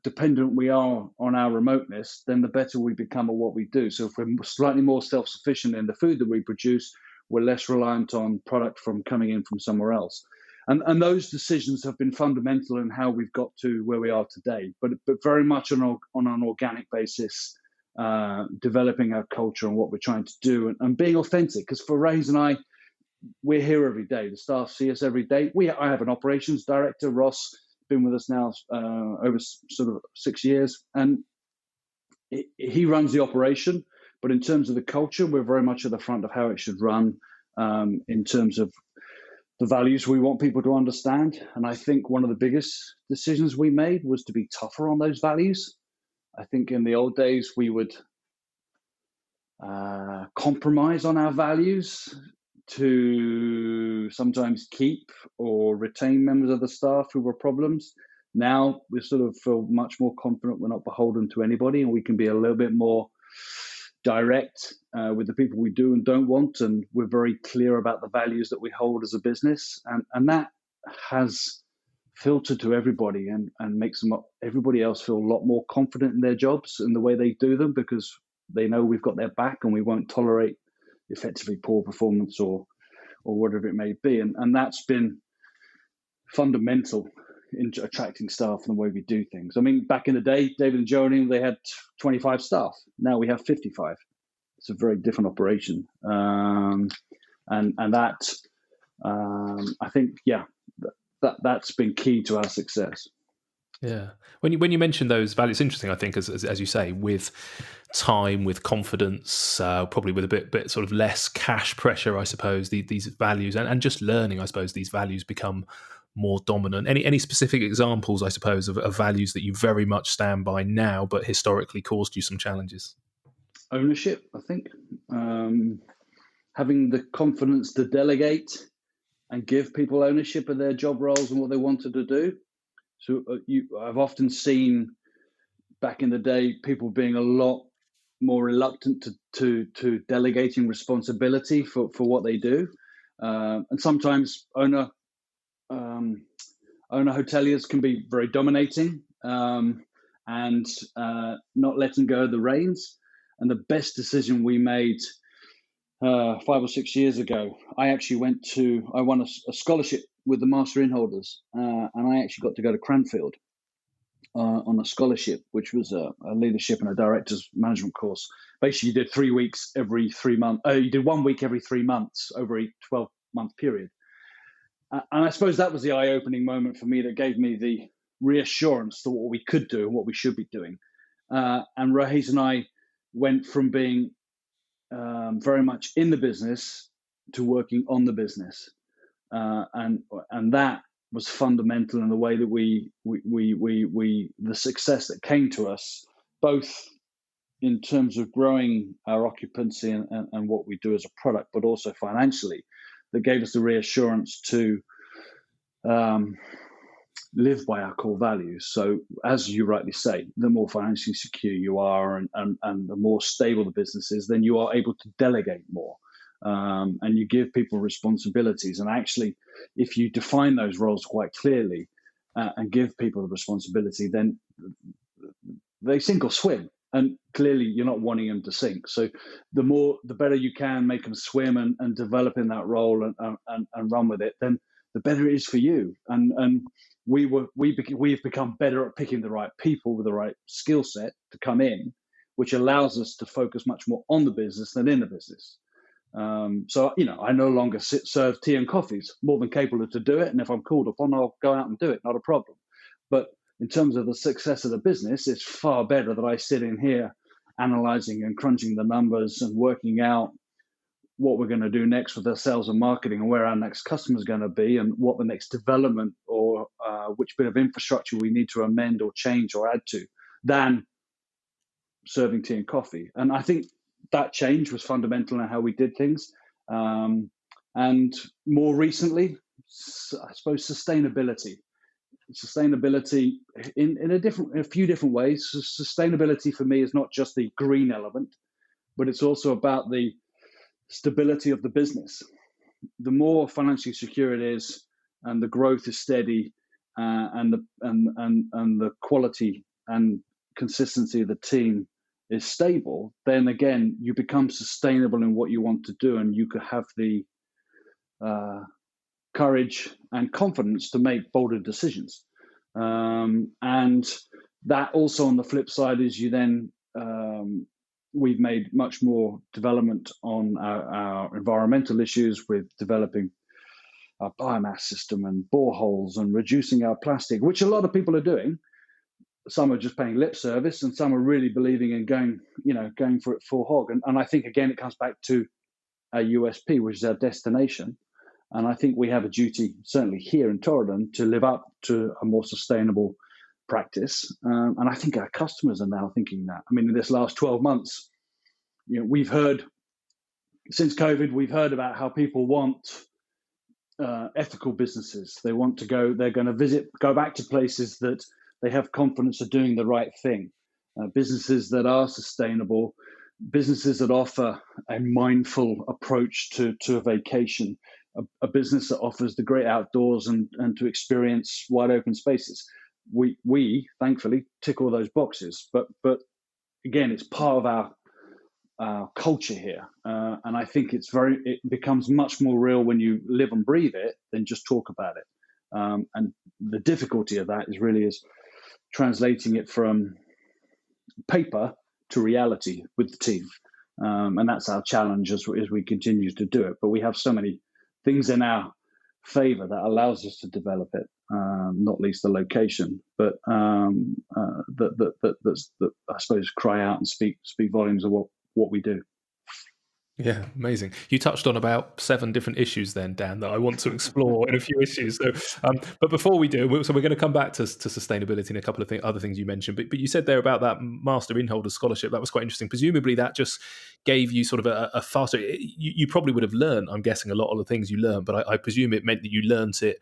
B: dependent we are on our remoteness, then the better we become at what we do. So if we're slightly more self-sufficient in the food that we produce, we're less reliant on product coming in from somewhere else. And those decisions have been fundamental in how we've got to where we are today, but very much on an organic basis, developing our culture and what we're trying to do, and being authentic. Because for Rohaise and I, we're here every day. The staff see us every day. I have an operations director, Ross, been with us now over sort of 6 years, and he runs the operation. But in terms of the culture, we're very much at the front of how it should run, in terms of the values we want people to understand. And I think one of the biggest decisions we made was to be tougher on those values. I think in the old days, we would compromise on our values to sometimes keep or retain members of the staff who were problems. Now we sort of feel much more confident we're not beholden to anybody, and we can be a little bit more direct with the people we do and don't want, and we're very clear about the values that we hold as a business, and that has filtered to everybody and makes everybody else feel a lot more confident in their jobs and the way they do them, because they know we've got their back and we won't tolerate effectively poor performance or whatever it may be, and that's been fundamental in attracting staff and the way we do things. I mean, back in the day, David and Jolene, they had 25 staff. Now we have 55. It's a very different operation, and that I think, that's been key to our success.
A: Yeah. When you mention those values, it's interesting, I think, as you say, with time, with confidence, probably with a bit sort of less cash pressure, I suppose, these values and just learning, I suppose, these values become more dominant. Any specific examples, I suppose, of values that you very much stand by now, but historically caused you some challenges?
B: Ownership, I think. Having the confidence to delegate and give people ownership of their job roles and what they wanted to do. So I've often seen back in the day people being a lot more reluctant to delegating responsibility for what they do, and sometimes owner hoteliers can be very dominating, and not letting go of the reins. And the best decision we made 5 or 6 years ago, I won a scholarship with the Master Innholders, and I actually got to go to Cranfield on a scholarship, which was a leadership and a director's management course. Basically, you did 3 weeks every 3 months. You did 1 week every 3 months over a 12-month period. And I suppose that was the eye-opening moment for me that gave me the reassurance to what we could do and what we should be doing. And Rohaise and I went from being very much in the business to working on the business, and that was fundamental in the way that we the success that came to us, both in terms of growing our occupancy and what we do as a product, but also financially. that gave us the reassurance to live by our core values. So as you rightly say, the more financially secure you are and the more stable the business is, then you are able to delegate more. And you give people responsibilities. And actually, if you define those roles quite clearly and give people the responsibility, then they sink or swim. And clearly, you're not wanting them to sink. So the better you can make them swim and develop in that role and run with it, then the better it is for you. And we've become better at picking the right people with the right skill set to come in, which allows us to focus much more on the business than in the business. So, I no longer serve tea and coffees, more than capable to do it. And if I'm called upon, I'll go out and do it, not a problem. But in terms of the success of the business, it's far better that I sit in here analyzing and crunching the numbers and working out what we're going to do next with our sales and marketing and where our next customer is going to be and what the next development or which bit of infrastructure we need to amend or change or add to, than serving tea and coffee. And I think that change was fundamental in how we did things. And more recently, I suppose sustainability in a few different ways. Sustainability for me is not just the green element, but it's also about the stability of the business. The more financially secure it is, and the growth is steady, and the quality and consistency of the team is stable, then again you become sustainable in what you want to do, and you could have the courage and confidence to make bolder decisions. And that also, on the flip side, is you then we've made much more development on our environmental issues with developing our biomass system and boreholes and reducing our plastic, which a lot of people are doing. Some are just paying lip service, and some are really believing in going for it full hog. And I think, again, it comes back to our USP, which is our destination. And I think we have a duty, certainly here in Torridon, to live up to a more sustainable practice. And I think our customers are now thinking that. I mean, in this last 12 months, we've heard, since COVID, we've heard about how people want ethical businesses. They want to they're going to go back to places that they have confidence are doing the right thing. Businesses that are sustainable, businesses that offer a mindful approach to a vacation, a business that offers the great outdoors and to experience wide open spaces. We thankfully tick all those boxes, but again, it's part of our culture here, and I think it becomes much more real when you live and breathe it than just talk about it. And the difficulty of that is translating it from paper to reality with the team, and that's our challenge as we continue to do it. But we have so many things in our favor that allows us to develop it, not least the location, but that I suppose cry out and speak volumes of what we do.
A: Yeah, amazing. You touched on about 7 different issues then, Dan, that I want to explore in a few issues. So, but before we do, we're going to come back to sustainability and a couple of other things you mentioned. But you said there about that Master Innholders scholarship. That was quite interesting. Presumably that just gave you sort of a faster... You probably would have learned, I'm guessing, a lot of the things you learned, but I presume it meant that you learned it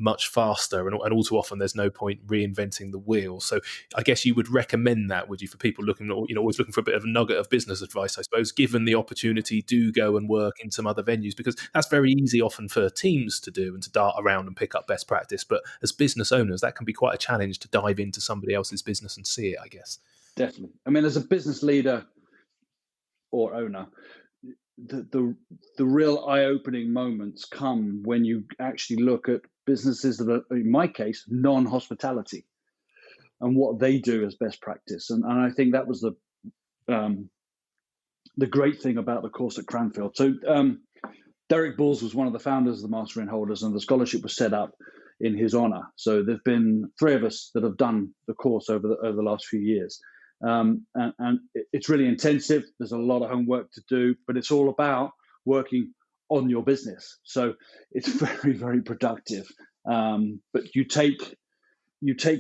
A: much faster, and all too often there's no point reinventing the wheel. So I guess you would recommend that, would you, for people looking, always looking for a bit of a nugget of business advice, I suppose, given the opportunity, do go and work in some other venues, because that's very easy often for teams to do and to dart around and pick up best practice. But as business owners, that can be quite a challenge to dive into somebody else's business and see it, I guess.
B: Definitely. I mean, as a business leader or owner, the real eye-opening moments come when you actually look at businesses that are, in my case, non-hospitality, and what they do as best practice. And I think that was the great thing about the course at Cranfield. So Derek Bulls was one of the founders of the Master Innholders, and the scholarship was set up in his honor. So there've been 3 of us that have done the course over the last few years. And it's really intensive. There's a lot of homework to do, but it's all about working on your business. So it's very, very productive. But you take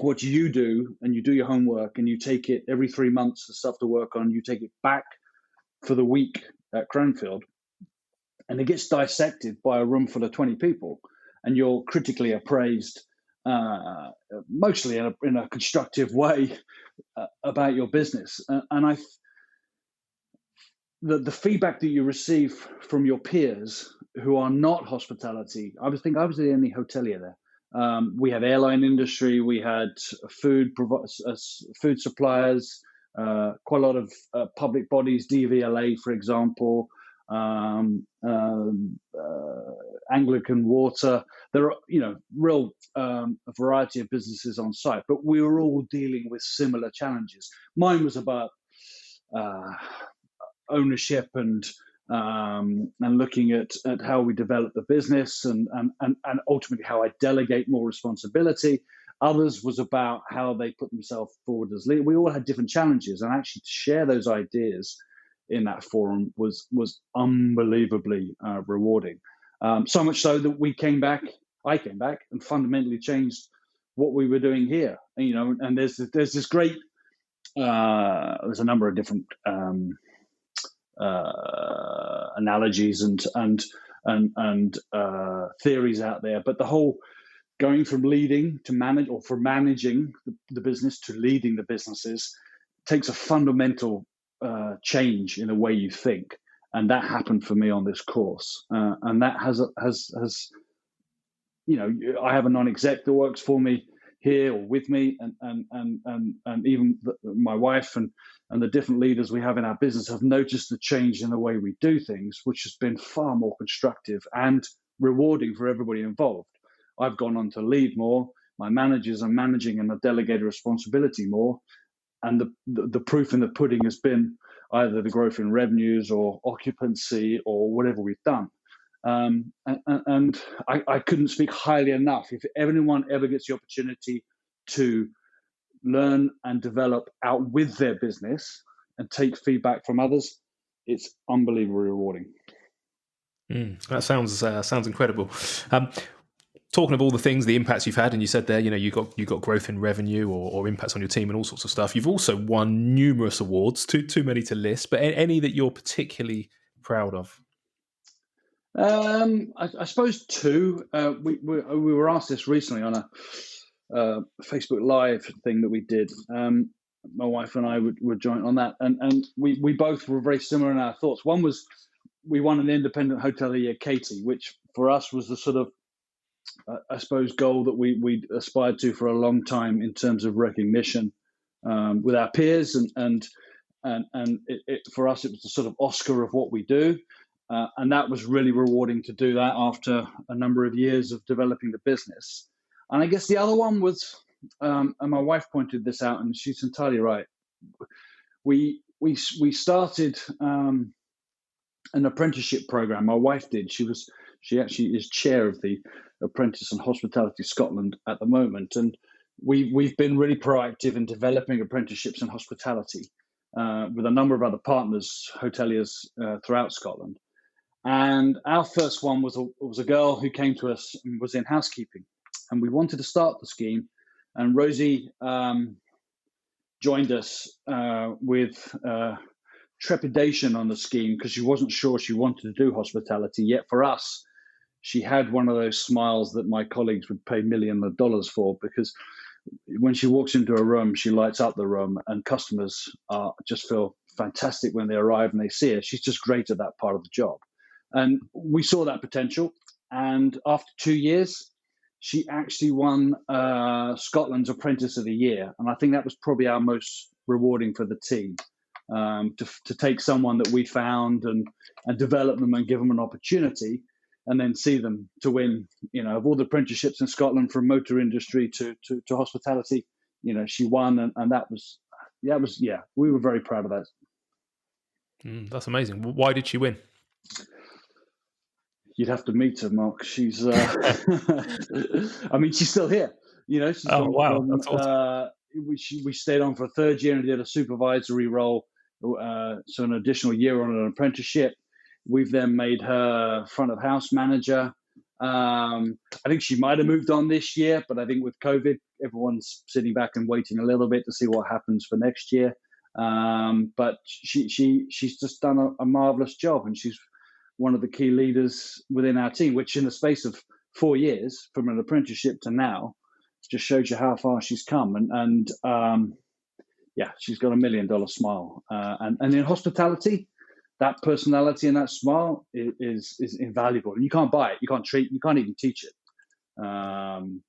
B: what you do and you do your homework, and you take it every 3 months, the stuff to work on, you take it back for the week at Cranfield, and it gets dissected by a room full of 20 people, and you're critically appraised, mostly in a constructive way, about your business. And the feedback that you receive from your peers who are not hospitality, I was the only hotelier there. We had airline industry, we had food suppliers, quite a lot of public bodies, DVLA, for example, Anglican Water. There are, real a variety of businesses on site, but we were all dealing with similar challenges. Mine was about ownership and looking at how we develop the business and ultimately how I delegate more responsibility. Others was about how they put themselves forward as leaders. We all had different challenges, and actually to share those ideas in that forum was unbelievably rewarding. So much so that I came back and fundamentally changed what we were doing here. And there's this great there's a number of different analogies and theories out there, but the whole going from leading to manage, or from managing the business to leading the businesses, takes a fundamental change in the way you think, and that happened for me on this course. And that has I have a non-exec that works for me here or with me, and even my wife and the different leaders we have in our business have noticed the change in the way we do things, which has been far more constructive and rewarding for everybody involved. I've gone on to lead more. My managers are managing and have delegated responsibility more. And the proof in the pudding has been either the growth in revenues or occupancy or whatever we've done. And I couldn't speak highly enough. If anyone ever gets the opportunity to learn and develop out with their business and take feedback from others, it's unbelievably rewarding.
A: That sounds incredible. Talking of all the things, the impacts you've had, and you said there, you got growth in revenue or impacts on your team and all sorts of stuff. You've also won numerous awards, too many to list, but any that you're particularly proud of?
B: I suppose two. We were asked this recently on a Facebook Live thing that we did. My wife and I were joint on that, and we both were very similar in our thoughts. One was we won an independent hotel of the year, Katie, which for us was the sort of I suppose goal that we aspired to for a long time in terms of recognition with our peers, and for us it was the sort of Oscar of what we do. And that was really rewarding to do that after a number of years of developing the business. And I guess the other one was, and my wife pointed this out, and she's entirely right. We started an apprenticeship program. My wife did. She actually is chair of the Apprentice and Hospitality Scotland at the moment, and we've been really proactive in developing apprenticeships in hospitality with a number of other partners, hoteliers throughout Scotland. And our first one was a girl who came to us and was in housekeeping, and we wanted to start the scheme. And Rosie joined us with trepidation on the scheme because she wasn't sure she wanted to do hospitality. Yet for us, she had one of those smiles that my colleagues would pay millions of dollars for, because when she walks into a room, she lights up the room, and customers just feel fantastic when they arrive and they see her. She's just great at that part of the job. And we saw that potential. And after 2 years, she actually won Scotland's Apprentice of the Year. And I think that was probably our most rewarding for the team, to take someone that we found and develop them and give them an opportunity, and then see them to win, of all the apprenticeships in Scotland, from motor industry to hospitality, she won. And that was, we were very proud of that.
A: That's amazing. Why did she win?
B: You'd have to meet her, Mark. She's, I mean, she's still here. She's
A: wow, that's awesome.
B: We stayed on for a third year and did a supervisory role, so an additional year on an apprenticeship. We've then made her front of house manager. I think she might have moved on this year, but I think with COVID, everyone's sitting back and waiting a little bit to see what happens for next year. But she's just done a marvelous job, and she's one of the key leaders within our team, which in the space of 4 years, from an apprenticeship to now, just shows you how far she's come. And she's got $1 million smile. And in hospitality, that personality and that smile is invaluable. And you can't buy it. You can't even teach it.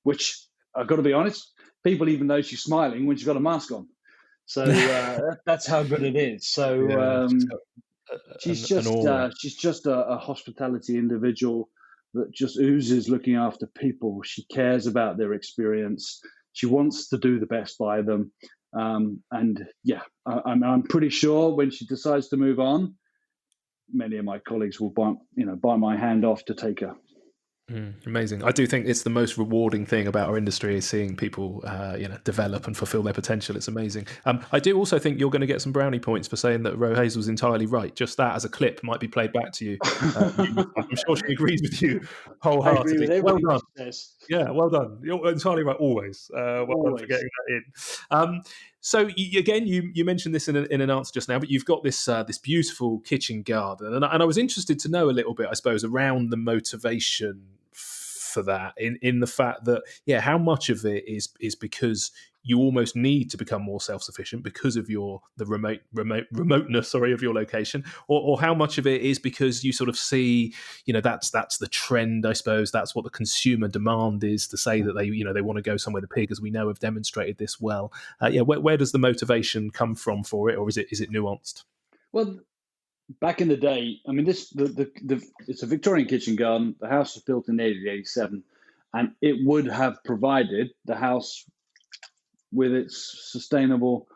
B: Which, I've got to be honest, people even know she's smiling when she's got a mask on. So that's how good it is. So she's just a hospitality individual that just oozes looking after people. She cares about their experience. She wants to do the best by them. I'm pretty sure when she decides to move on, many of my colleagues will bite my hand off to take her.
A: Amazing. I do think it's the most rewarding thing about our industry is seeing people, develop and fulfill their potential. It's amazing. I do also think you're going to get some brownie points for saying that Rohaise was entirely right. Just that as a clip might be played back to you. I'm sure she agrees with you wholeheartedly.
B: I agree with
A: well done.
B: Yeah,
A: well done. You're entirely right. Always. Well done for getting that in. So you mentioned this in an answer just now, but you've got this beautiful kitchen garden, and I was interested to know a little bit, I suppose, around the motivation for that, in the fact that how much of it is because you almost need to become more self-sufficient because of the remoteness of your location, or how much of it is because you sort of see that's the trend, I suppose. That's what the consumer demand is, to say that they want to go somewhere the pig, as we know have demonstrated this well. Where does the motivation come from for it, or is it nuanced?
B: Well, back in the day, I mean, it's a Victorian kitchen garden. The house was built in 1887, and it would have provided the house with its sustainable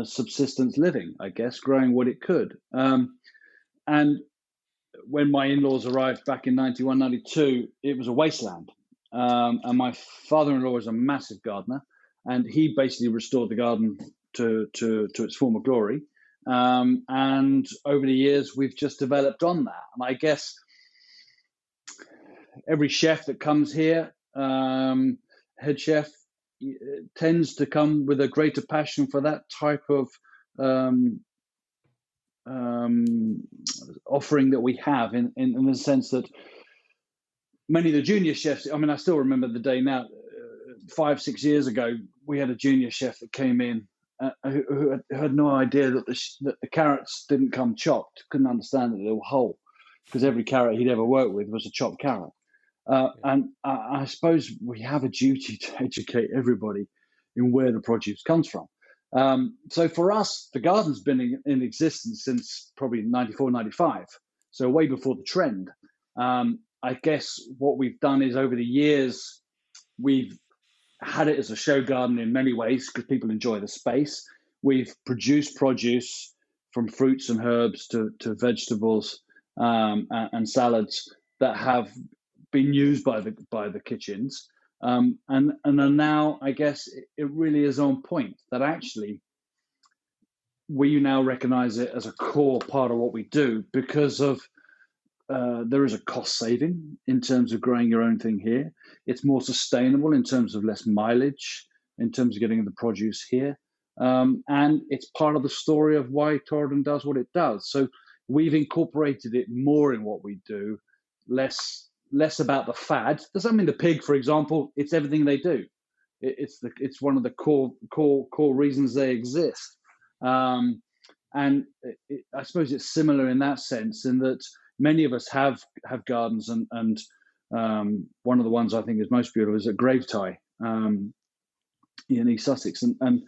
B: subsistence living, I guess, growing what it could. And when my in-laws arrived back in 91, 92, it was a wasteland. And my father-in-law was a massive gardener, and he basically restored the garden to its former glory. And over the years, we've just developed on that. And I guess every chef that comes here, head chef, tends to come with a greater passion for that type of offering that we have, in the sense that many of the junior chefs, I mean, I still remember the day now, 5-6 years ago, we had a junior chef that came in who had no idea that the carrots didn't come chopped, couldn't understand that they were whole, because every carrot he'd ever worked with was a chopped carrot. And I suppose we have a duty to educate everybody in where the produce comes from. So for us, the garden's been in existence since probably 94, 95, so way before the trend. I guess what we've done is, over the years, we've had it as a show garden in many ways because people enjoy the space. We've produced produce from fruits and herbs to vegetables and salads that have been used by the kitchens. And now, I guess, it really is on point that actually we now recognize it as a core part of what we do, because of there is a cost saving in terms of growing your own thing here. It's more sustainable in terms of less mileage, in terms of getting the produce here. And it's part of the story of why Torridon does what it does. So we've incorporated it more in what we do, less about the fad. Does that mean the pig, for example, it's everything they do? It's one of the core reasons they exist. And I suppose it's similar in that sense, in that many of us have gardens, and one of the ones I think is most beautiful is at Gravetie in East Sussex, and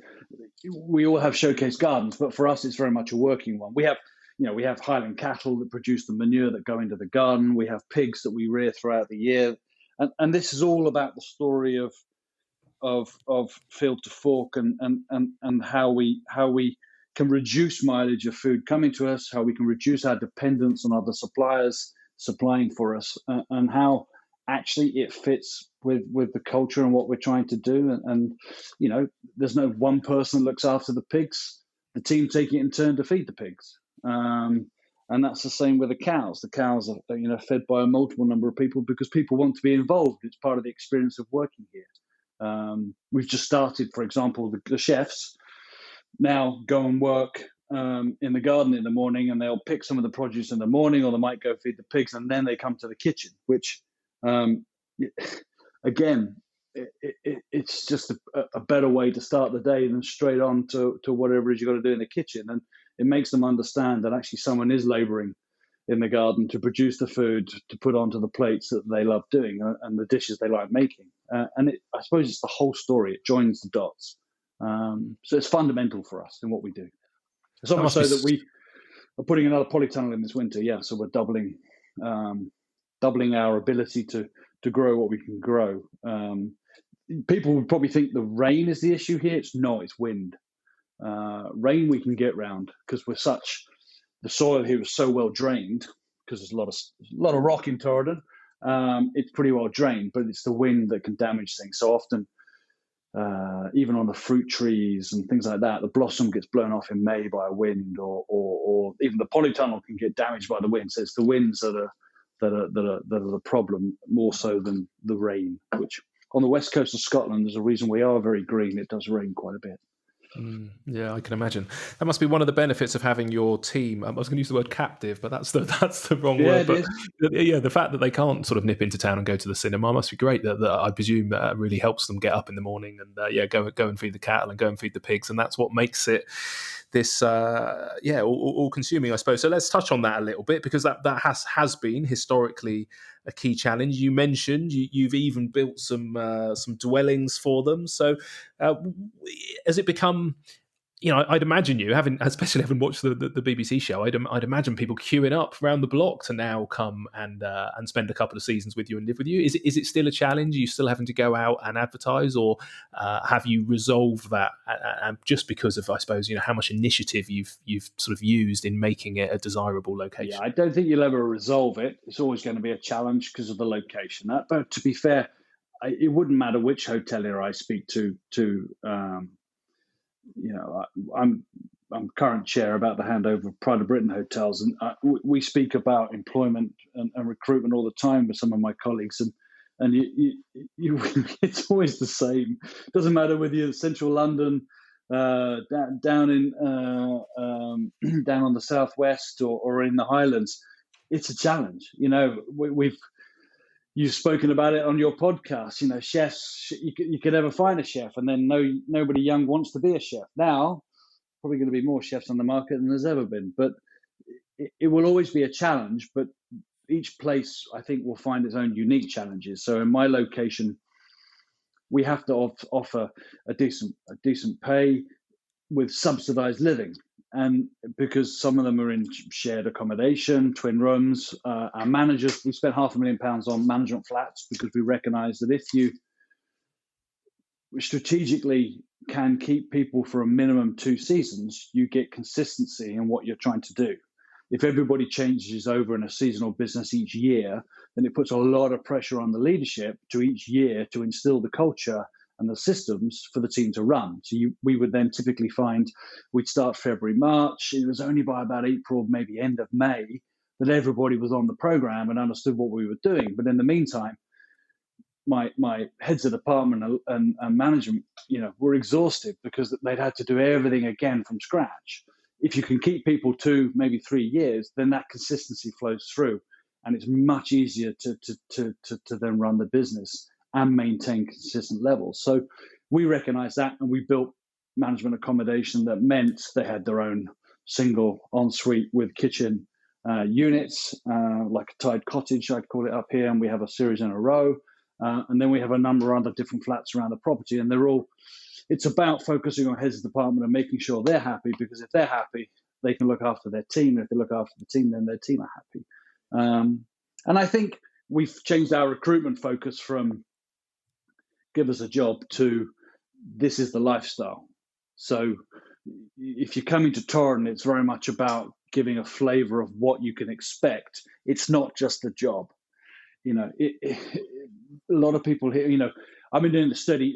B: we all have showcase gardens, but for us it's very much a working one. We have Highland cattle that produce the manure that go into the garden. We have pigs that we rear throughout the year, and this is all about the story of field to fork, and how we can reduce mileage of food coming to us, how we can reduce our dependence on other suppliers supplying for us, and how actually it fits with the culture and what we're trying to do. And there's no one person that looks after the pigs. The team take it in turn to feed the pigs. And that's the same with the cows. The cows are fed by a multiple number of people because people want to be involved. It's part of the experience of working here. We've just started, for example, the chefs now go and work in the garden in the morning, and they'll pick some of the produce in the morning, or they might go feed the pigs, and then they come to the kitchen, which again, it's just a better way to start the day than straight on to whatever it is you've got to do in the kitchen. And it makes them understand that actually someone is laboring in the garden to produce the food to put onto the plates that they love doing, and the dishes they like making. And I suppose it's the whole story. It joins the dots. So it's fundamental for us in what we do. So much so that we are putting another polytunnel in this winter. Yeah, so we're doubling our ability to grow what we can grow. People would probably think the rain is the issue here. It's not. It's wind. Rain we can get round because the soil here is so well drained, because there's a lot of rock in Torridon. It's pretty well drained, but it's the wind that can damage things. So often, even on the fruit trees and things like that, the blossom gets blown off in May by a wind, or even the polytunnel can get damaged by the wind. So it's the winds that are the problem more so than the rain. Which on the west coast of Scotland, there's a reason we are very green. It does rain quite a bit.
A: Yeah, I can imagine. That must be one of the benefits of having your team. I was going to use the word captive, but that's the wrong word. But yeah, the fact that they can't sort of nip into town and go to the cinema must be great. That I presume really helps them get up in the morning and go and feed the cattle and go and feed the pigs, and that's what makes it this all consuming, I suppose. So let's touch on that a little bit, because that has been historically a key challenge. You mentioned you've even built some dwellings for them. So has it become, I'd imagine especially having watched the BBC show, I'd imagine people queuing up around the block to now come and spend a couple of seasons with you and live with you. Is it still a challenge? Are you still having to go out and advertise, or have you resolved that? Just because of, I suppose, how much initiative you've sort of used in making it a desirable location.
B: Yeah, I don't think you'll ever resolve it. It's always going to be a challenge because of the location. But to be fair, it wouldn't matter which hotelier I speak to. I'm current chair about the handover of Pride of Britain hotels, and we speak about employment and recruitment all the time with some of my colleagues, and you it's always the same. It doesn't matter whether you're in central London, down on the southwest, or in the Highlands. It's a challenge. You've spoken about it on your podcast. Chefs, you could never find a chef, and then nobody young wants to be a chef. Now, probably going to be more chefs on the market than there's ever been, but it will always be a challenge. But each place, I think, will find its own unique challenges. So in my location, we have to offer a decent pay with subsidised living. And because some of them are in shared accommodation, twin rooms, our managers, we spent £500,000 on management flats, because we recognise that if you strategically can keep people for a minimum 2 seasons, you get consistency in what you're trying to do. If everybody changes over in a seasonal business each year, then it puts a lot of pressure on the leadership to each year to instill the culture and the systems for the team to run. So we would then typically find we'd start February, March. It was only by about April, maybe end of May, that everybody was on the program and understood what we were doing. But in the meantime, my heads of department and management, were exhausted because they'd had to do everything again from scratch. If you can keep people 2, maybe 3 years, then that consistency flows through, and it's much easier to then run the business and maintain consistent levels. So we recognise that, and we built management accommodation that meant they had their own single ensuite with kitchen units, like a tied cottage, I'd call it up here, and we have a series in a row. And then we have a number of other different flats around the property, and it's about focusing on heads of department and making sure they're happy, because if they're happy, they can look after their team. If they look after the team, then their team are happy. And I think we've changed our recruitment focus from give us a job to this is the lifestyle. So if you're coming to Torridon, it's very much about giving a flavour of what you can expect. It's not just a job. A lot of people here, I've been doing this 20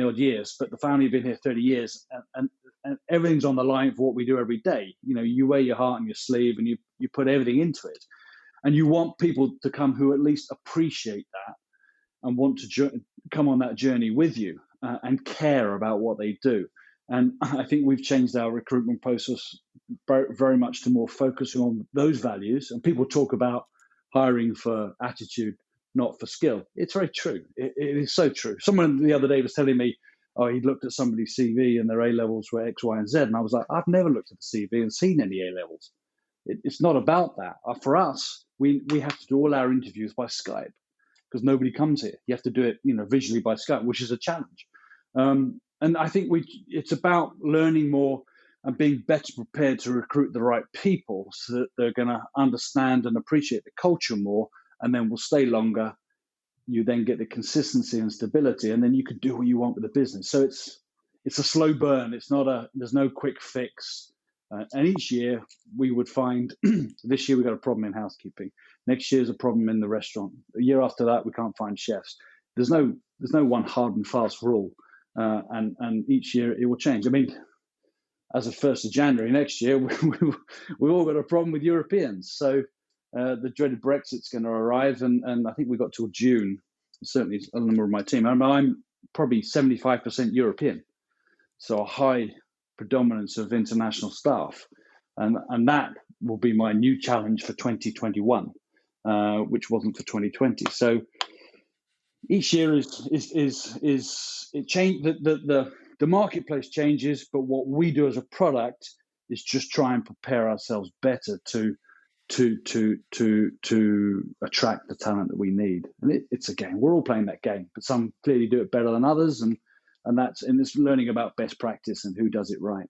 B: odd years, but the family have been here 30 years, and everything's on the line for what we do every day. You wear your heart on your sleeve, and you put everything into it. And you want people to come who at least appreciate that and want to come on that journey with you, and care about what they do. And I think we've changed our recruitment process very much to more focusing on those values. And people talk about hiring for attitude, not for skill. It's very true. It is so true. Someone the other day was telling me, oh, he looked at somebody's CV and their A levels were X, Y, and Z. And I was like, I've never looked at the CV and seen any A levels. It's not about that. For us, we have to do all our interviews by Skype because nobody comes here. You have to do it, visually by Skype, which is a challenge. And I think it's about learning more and being better prepared to recruit the right people so that they're going to understand and appreciate the culture more, and then will stay longer. You then get the consistency and stability, and then you can do what you want with the business. So it's a slow burn. There's no quick fix. And each year we would find, this year we got a problem in housekeeping. Next year's a problem in the restaurant. The year after that, we can't find chefs. There's no one hard and fast rule. And each year it will change. I mean, as of 1st of January next year, we've all got a problem with Europeans. So the dreaded Brexit's going to arrive, and I think we got till June. Certainly a number of my team. I'm probably 75% European, so a high predominance of international staff, and that will be my new challenge for 2021, which wasn't for 2020. So each year is it change the marketplace changes, but what we do as a product is just try and prepare ourselves better to attract the talent that we need. And it's a game. We're all playing that game, but some clearly do it better than others, and it's learning about best practice and who does it right.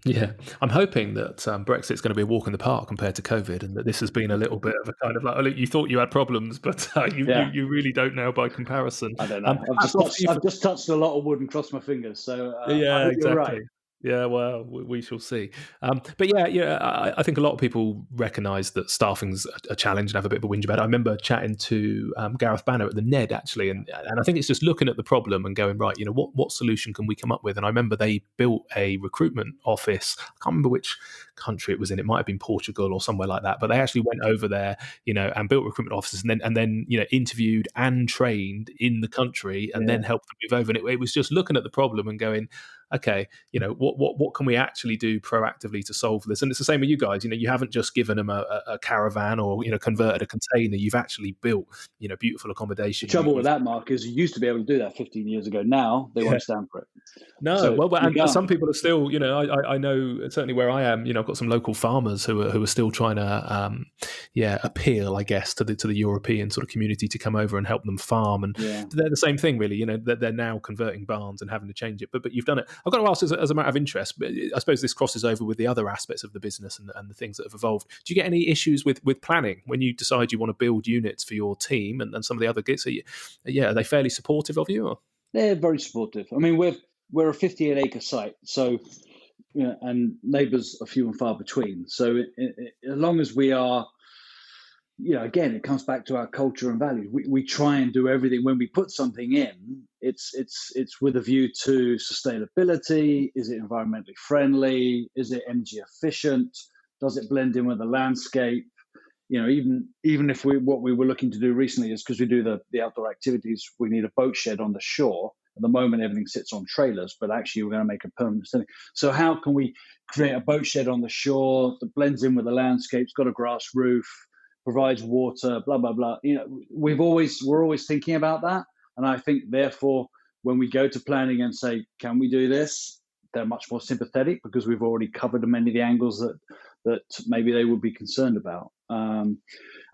A: Yeah, I'm hoping that Brexit's going to be a walk in the park compared to COVID, and that this has been a little bit of a kind of like, oh, look, you thought you had problems, but you really don't now by comparison.
B: I don't know. I've just touched a lot of wood and crossed my fingers. So
A: yeah,
B: I hope
A: exactly.
B: you're right.
A: Yeah, well, we shall see. But yeah, I think a lot of people recognise that staffing's a challenge and have a bit of a whinge about it. I remember chatting to Gareth Banner at the Ned, actually, and I think it's just looking at the problem and going, right, what solution can we come up with? And I remember they built a recruitment office. I can't remember which country it was in. It might have been Portugal or somewhere like that. But they actually went over there, and built recruitment offices, and then interviewed and trained in the country, and then helped them move over. And it was just looking at the problem and going, okay, what can we actually do proactively to solve this? And it's the same with you guys. You haven't just given them a caravan or converted a container. You've actually built beautiful accommodation.
B: The trouble with that, Mark, is you used to be able to do that 15 years ago. Now they won't stand for it.
A: No, so and some people are still. I know certainly where I am. I've got some local farmers who are still trying to appeal, I guess, to the European sort of community to come over and help them farm. And they're the same thing, really. They're now converting barns and having to change it. But you've done it. I've got to ask, as a matter of interest, but I suppose this crosses over with the other aspects of the business and the things that have evolved. Do you get any issues with planning when you decide you want to build units for your team and some of the other gigs? Are they fairly supportive of you? Or?
B: They're very supportive. I mean, we're a 58-acre site, so and neighbours are few and far between. So as long as we are, again, it comes back to our culture and values. We try and do everything when we put something in. It's with a view to sustainability. Is it environmentally friendly? Is it energy efficient? Does it blend in with the landscape? Even if what we were looking to do recently is, because we do the outdoor activities, we need a boat shed on the shore. At the moment, everything sits on trailers, but actually we're going to make a permanent thing. So how can we create a boat shed on the shore that blends in with the landscape, it's got a grass roof, provides water, blah, blah, blah. We're always thinking about that. And I think, therefore, when we go to planning and say, can we do this? They're much more sympathetic because we've already covered many of the angles that maybe they would be concerned about. And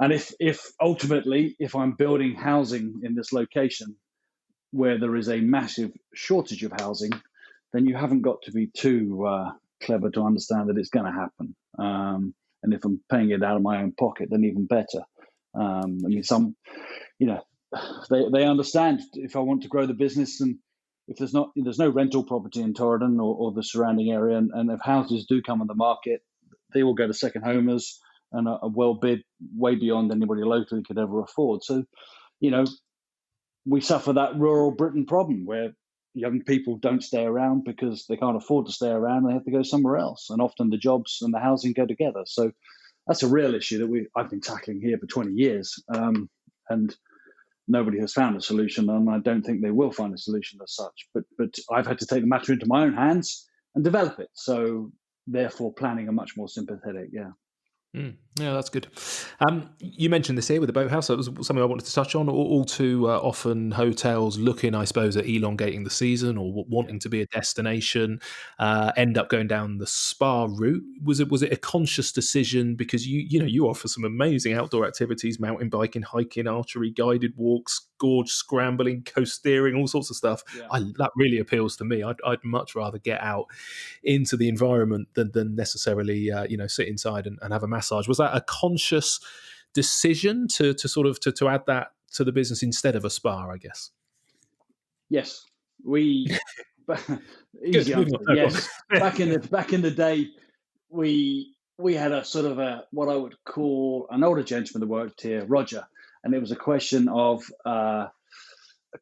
B: if ultimately, if I'm building housing in this location where there is a massive shortage of housing, then you haven't got to be too clever to understand that it's going to happen. And if I'm paying it out of my own pocket, then even better. They understand if I want to grow the business, and if there's no rental property in Torridon or the surrounding area, and if houses do come on the market, they will go to second homers and are well bid way beyond anybody locally could ever afford. So, we suffer that rural Britain problem where young people don't stay around because they can't afford to stay around. They have to go somewhere else. And often the jobs and the housing go together. So that's a real issue that I've been tackling here for 20 years. And nobody has found a solution, and I don't think they will find a solution as such. But I've had to take the matter into my own hands and develop it. So therefore, planning are much more sympathetic. Yeah.
A: Yeah, that's good. You mentioned this here with the boathouse. That was something I wanted to touch on. All too often, hotels looking, I suppose, at elongating the season or wanting to be a destination, end up going down the spa route. Was it a conscious decision because you offer some amazing outdoor activities: mountain biking, hiking, archery, guided walks, gorge scrambling, coast steering, all sorts of stuff.
B: Yeah.
A: That really appeals to me. I'd much rather get out into the environment than necessarily sit inside and have a massage. Was that a conscious decision to add that to the business instead of a spa, I guess?
B: Yes, we easy
A: Good,
B: answer. Yes, back in the day, we had a sort of a what I would call an older gentleman that worked here, Roger, and it was a question of a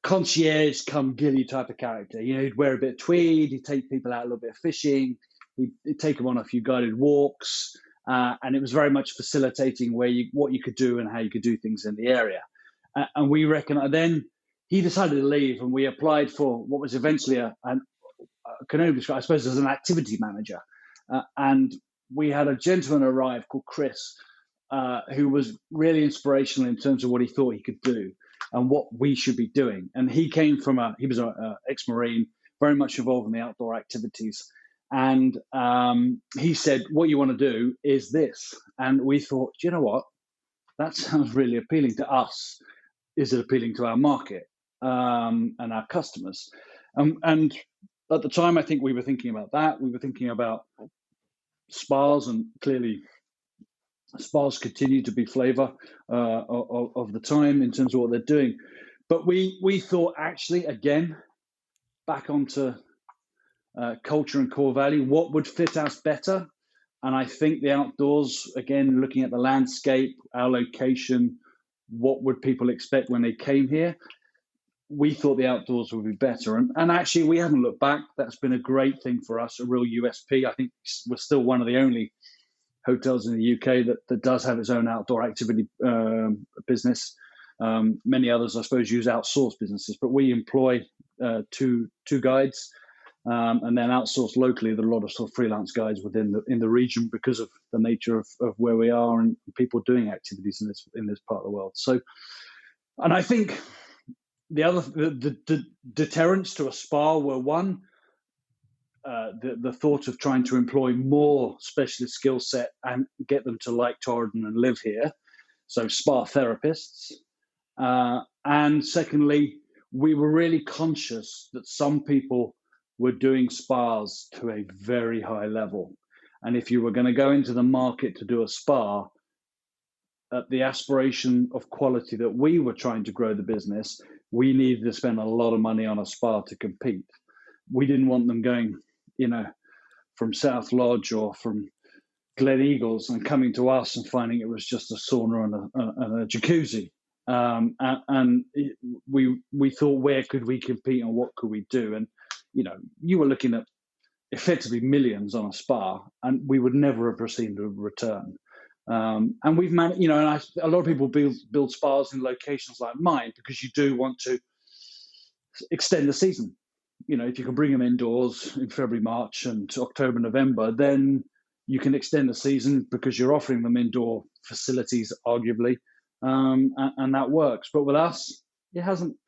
B: concierge come ghillie type of character. He'd wear a bit of tweed, he'd take people out a little bit of fishing, he'd take them on a few guided walks, and it was very much facilitating what you could do and how you could do things in the area. And we reckon then he decided to leave, and we applied for what was eventually can only describe, I suppose, as an activity manager. And we had a gentleman arrive called Chris, who was really inspirational in terms of what he thought he could do and what we should be doing. And he came from he was an ex-Marine, very much involved in the outdoor activities. And he said, what you want to do is this. And we thought, you know what? That sounds really appealing to us. Is it appealing to our market and our customers? And at the time, I think we were thinking about that. We were thinking about spas, and clearly spas continue to be flavor of the time in terms of what they're doing. But we thought, actually, again, back onto culture and core value, what would fit us better? And I think the outdoors, again, looking at the landscape, our location, what would people expect when they came here? We thought the outdoors would be better. And actually, we haven't looked back. That's been a great thing for us, a real USP. I think we're still one of the only hotels in the UK that does have its own outdoor activity business. Many others, I suppose, use outsourced businesses, but we employ two guides and then outsource locally. There are a lot of sort of freelance guides in the region because of the nature of where we are and people doing activities in this part of the world. So, and I think the deterrents to a spa were one, the thought of trying to employ more specialist skill set and get them to like Torridon and live here. So spa therapists. And secondly, we were really conscious that some people were doing spas to a very high level. And if you were going to go into the market to do a spa, at the aspiration of quality that we were trying to grow the business, we needed to spend a lot of money on a spa to compete. We didn't want them going, from South Lodge or from Glen Eagles and coming to us and finding it was just a sauna and a jacuzzi. And we thought, where could we compete and what could we do? And, you were looking at effectively millions on a spa, and we would never have received a return. And we've managed, and a lot of people build spas in locations like mine because you do want to extend the season. If you can bring them indoors in February, March, and October, November, then you can extend the season because you're offering them indoor facilities, arguably, and that works. But with us, it hasn't.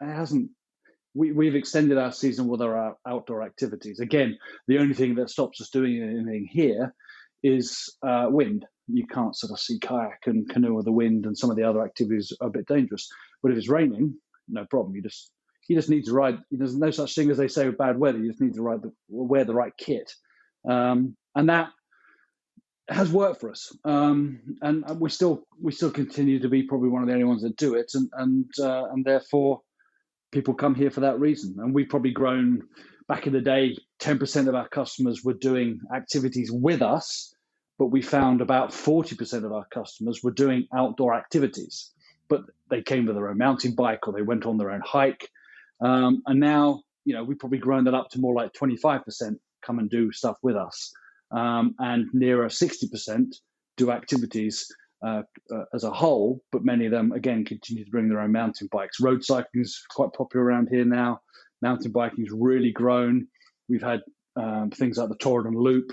B: We've extended our season with our outdoor activities. Again, the only thing that stops us doing anything here is wind. You can't sort of see kayak and canoe with the wind, and some of the other activities are a bit dangerous. But if it's raining, no problem. You just need to ride. There's no such thing as they say with bad weather. You just need to wear the right kit, and that has worked for us. And we still continue to be probably one of the only ones that do it, and therefore people come here for that reason. And we've probably grown. Back in the day, 10% of our customers were doing activities with us, but we found about 40% of our customers were doing outdoor activities, but they came with their own mountain bike or they went on their own hike. And now, we've probably grown that up to more like 25% come and do stuff with us. And nearer 60% do activities as a whole, but many of them, again, continue to bring their own mountain bikes. Road cycling is quite popular around here now. Mountain biking has really grown. We've had things like the Torridon Loop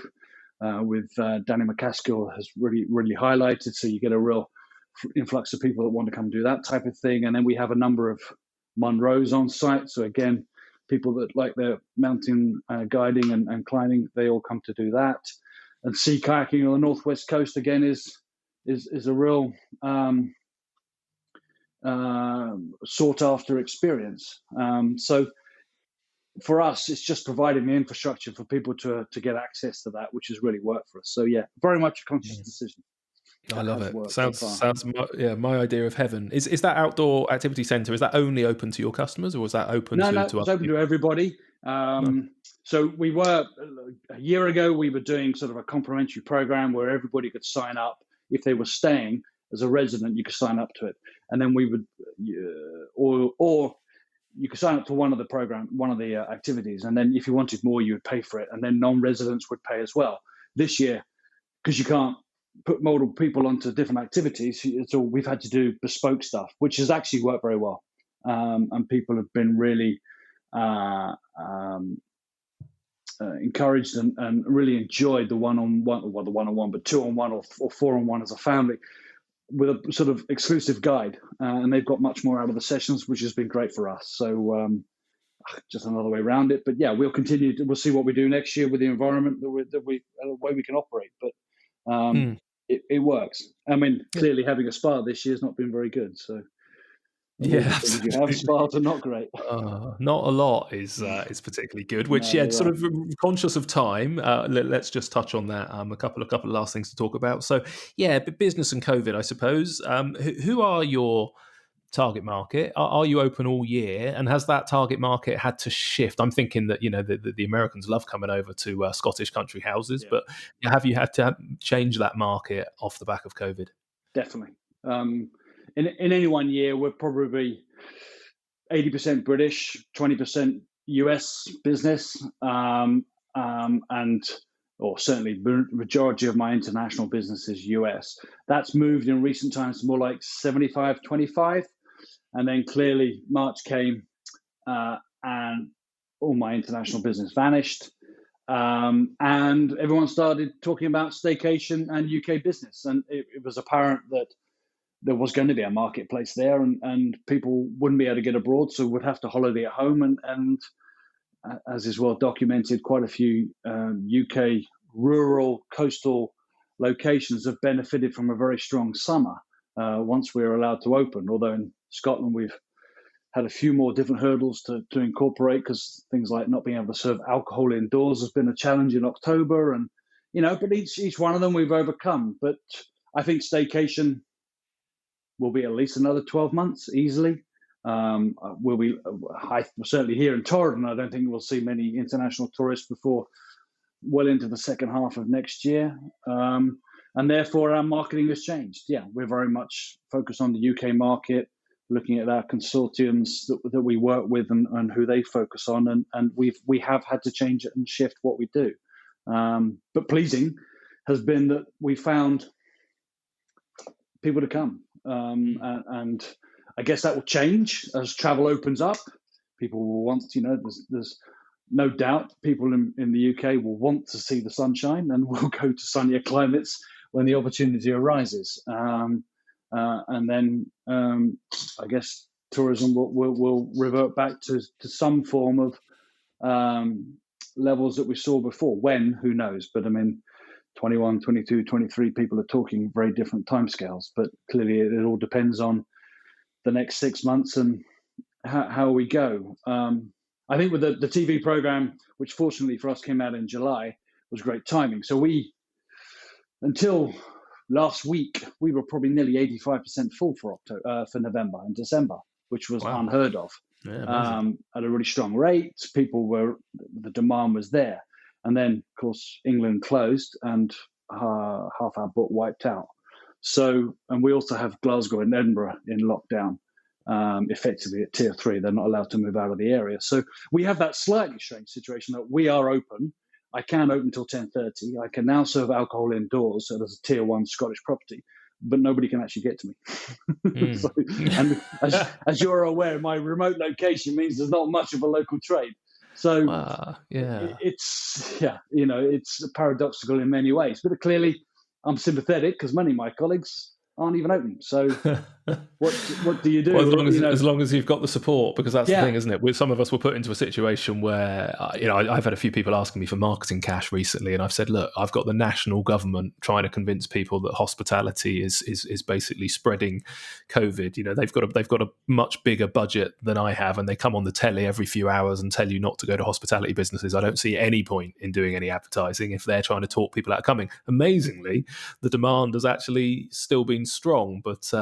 B: with Danny McCaskill has really highlighted. So you get a real influx of people that want to come do that type of thing. And then we have a number of Munros on site. So again, people that like their mountain guiding and climbing, they all come to do that. And sea kayaking on the northwest coast again is a real sought after experience. So for us, it's just providing the infrastructure for people to get access to that, which has really worked for us. So yeah, very much a conscious decision.
A: I love it. Sounds my idea of heaven. Is that outdoor activity centre? Is that only open to your customers, or was that open to
B: it's open to everybody. So we were a year ago. We were doing sort of a complimentary program where everybody could sign up if they were staying as a resident. You could sign up to it, and then we would, or you could sign up to one of the activities, and then if you wanted more, you would pay for it, and then non-residents would pay as well. This year, because you can't put multiple people onto different activities, so we've had to do bespoke stuff, which has actually worked very well, and people have been really encouraged and really enjoyed the one-on-one, well, the one-on-one, but two-on-one or four-on-one as a family with a sort of exclusive guide, and they've got much more out of the sessions, which has been great for us. So just another way around it. But yeah, we'll see what we do next year with the environment the way we can operate. But it works. I mean, clearly having a spa this year has not been very good. So
A: you
B: have spas are not great.
A: Not a lot is particularly good. Which sort of conscious of time. Let's just touch on that. A couple of last things to talk about. So business and COVID, I suppose. Who are your target market? Are you open all year, and has that target market had to shift? I'm thinking that the Americans love coming over to Scottish country houses, but have you had to change that market off the back of COVID?
B: Definitely. In any one year, we're probably 80% British, 20% US business, or certainly the majority of my international business is US. That's moved in recent times to more like 75-25. And then clearly March came and all my international business vanished. And everyone started talking about staycation and UK business. And it was apparent that there was going to be a marketplace there, and people wouldn't be able to get abroad, so would have to holiday at home. And as is well documented, quite a few UK rural coastal locations have benefited from a very strong summer once we were allowed to open. Although in Scotland we've had a few more different hurdles to incorporate, because things like not being able to serve alcohol indoors has been a challenge in October, and but each one of them we've overcome. But I think staycation will be at least another 12 months easily. Certainly here in Torridon, I don't think we'll see many international tourists before well into the second half of next year. And therefore our marketing has changed. Yeah, we're very much focused on the UK market, looking at our consortiums that we work with and who they focus on. And we have had to change it and shift what we do. But pleasing has been that we found people to come. And I guess that will change as travel opens up. People will want, there's no doubt people in the UK will want to see the sunshine and will go to sunnier climates when the opportunity arises. And then I guess tourism will revert back to some form of levels that we saw before. When, who knows? But I mean, 21, 22, 23 people are talking very different timescales, but clearly it all depends on the next 6 months and how we go. I think with the TV program, which fortunately for us came out in July, was great timing. So until last week, we were probably nearly 85% full for November and December, which was unheard of. At a really strong rate. The demand was there. And then, of course, England closed and half our book wiped out. So, and we also have Glasgow and Edinburgh in lockdown, effectively at tier 3. They're not allowed to move out of the area. So we have that slightly strange situation that we are open. I can open till 10:30. I can now serve alcohol indoors, so there's a tier 1 Scottish property. but nobody can actually get to me. So, and as you're aware, my remote location means there's not much of a local trade. So it's it's paradoxical in many ways, but clearly I'm sympathetic because many of my colleagues aren't even open. So what do you do?
A: Well, as long as you've got the support, because that's the thing, isn't it? Some of us were put into a situation where, I've had a few people asking me for marketing cash recently, and I've said, look, I've got the national government trying to convince people that hospitality is basically spreading COVID. They've got a much bigger budget than I have, and they come on the telly every few hours and tell you not to go to hospitality businesses. I don't see any point in doing any advertising if they're trying to talk people out of coming. Amazingly, the demand has actually still been strong, but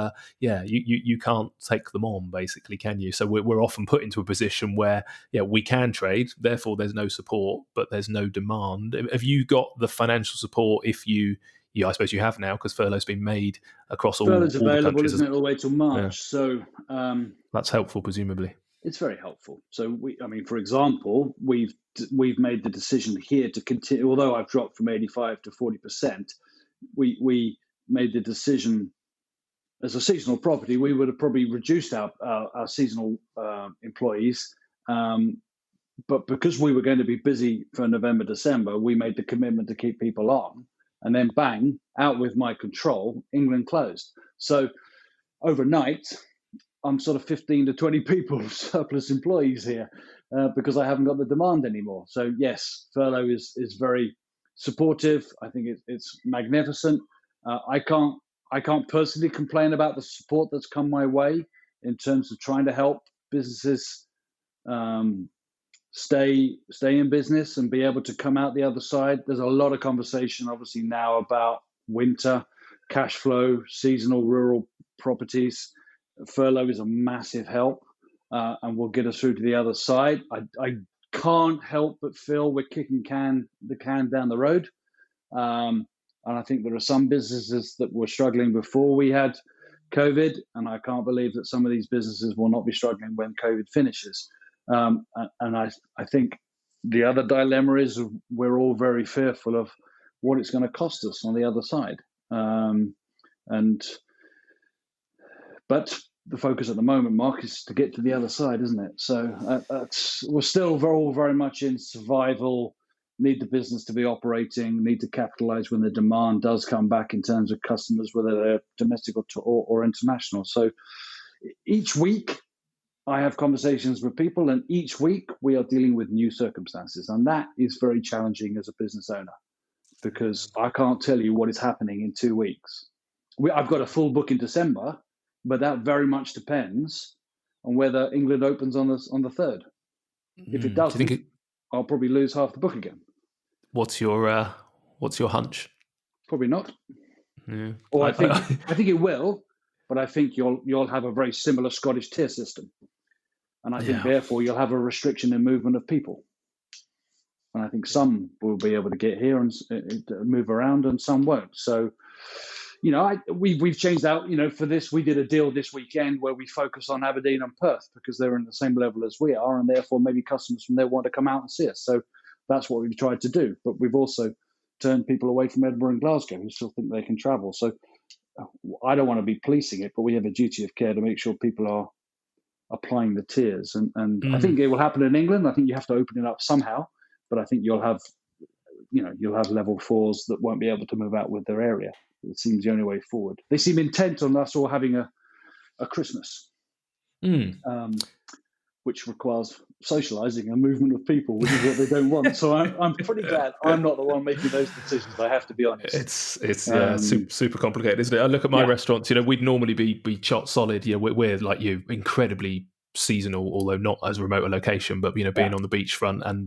A: you can't take them on, basically, can you? So we're often put into a position where, we can trade, therefore there's no support, but there's no demand. Have you got the financial support if you I suppose you have now, because furlough's been made across all the countries.
B: Furlough's available, isn't it, all the way till March? So
A: that's helpful, presumably.
B: It's very helpful. So for example, we've made the decision here to continue, although I've dropped from 85 to 40%, we made the decision as a seasonal property, we would have probably reduced our seasonal employees. But because we were going to be busy for November, December, we made the commitment to keep people on. And then bang, out with my control, England closed. So overnight, I'm sort of 15 to 20 people surplus employees here because I haven't got the demand anymore. So yes, furlough is very supportive. I think it's magnificent. I can't personally complain about the support that's come my way in terms of trying to help businesses stay in business and be able to come out the other side. There's a lot of conversation, obviously, now about winter, cash flow, seasonal rural properties. Furlough is a massive help and will get us through to the other side. I can't help but feel we're kicking the can down the road. And I think there are some businesses that were struggling before we had COVID, and I can't believe that some of these businesses will not be struggling when COVID finishes. And I think the other dilemma is we're all very fearful of what it's going to cost us on the other side. But the focus at the moment, Mark, is to get to the other side, isn't it? So we're still very much in survival. Need the business to be operating, need to capitalize when the demand does come back in terms of customers, whether they're domestic or international. So each week I have conversations with people, and each week we are dealing with new circumstances. And that is very challenging as a business owner because I can't tell you what is happening in 2 weeks. I've got a full book in December, but that very much depends on whether England opens on the 3rd. If it doesn't, I'll probably lose half the book again.
A: What's your hunch?
B: Probably not.
A: Yeah.
B: Or I think it will, but I think you'll have a very similar Scottish tier system, and I think therefore you'll have a restriction in movement of people. And I think some will be able to get here and move around, and some won't. So, we've changed out. For this, we did a deal this weekend where we focus on Aberdeen and Perth because they're in the same level as we are, and therefore maybe customers from there want to come out and see us. So that's what we've tried to do. But we've also turned people away from Edinburgh and Glasgow who still think they can travel. So I don't want to be policing it, but we have a duty of care to make sure people are applying the tiers. And I think it will happen in England. I think you have to open it up somehow, but I think you'll have level 4s that won't be able to move out with their area. It seems the only way forward. They seem intent on us all having a Christmas, which requires socialising and movement of people, which is what they don't want. So I'm pretty glad I'm not the one making those decisions. I have to be honest.
A: It's super complicated, isn't it? I look at my restaurants. We'd normally be shot solid. We're like you, incredibly seasonal, although not as remote a location, but being on the beachfront, and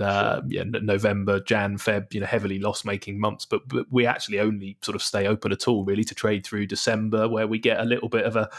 A: November, Jan, Feb, heavily loss-making months. But we actually only sort of stay open at all, really, to trade through December, where we get a little bit of a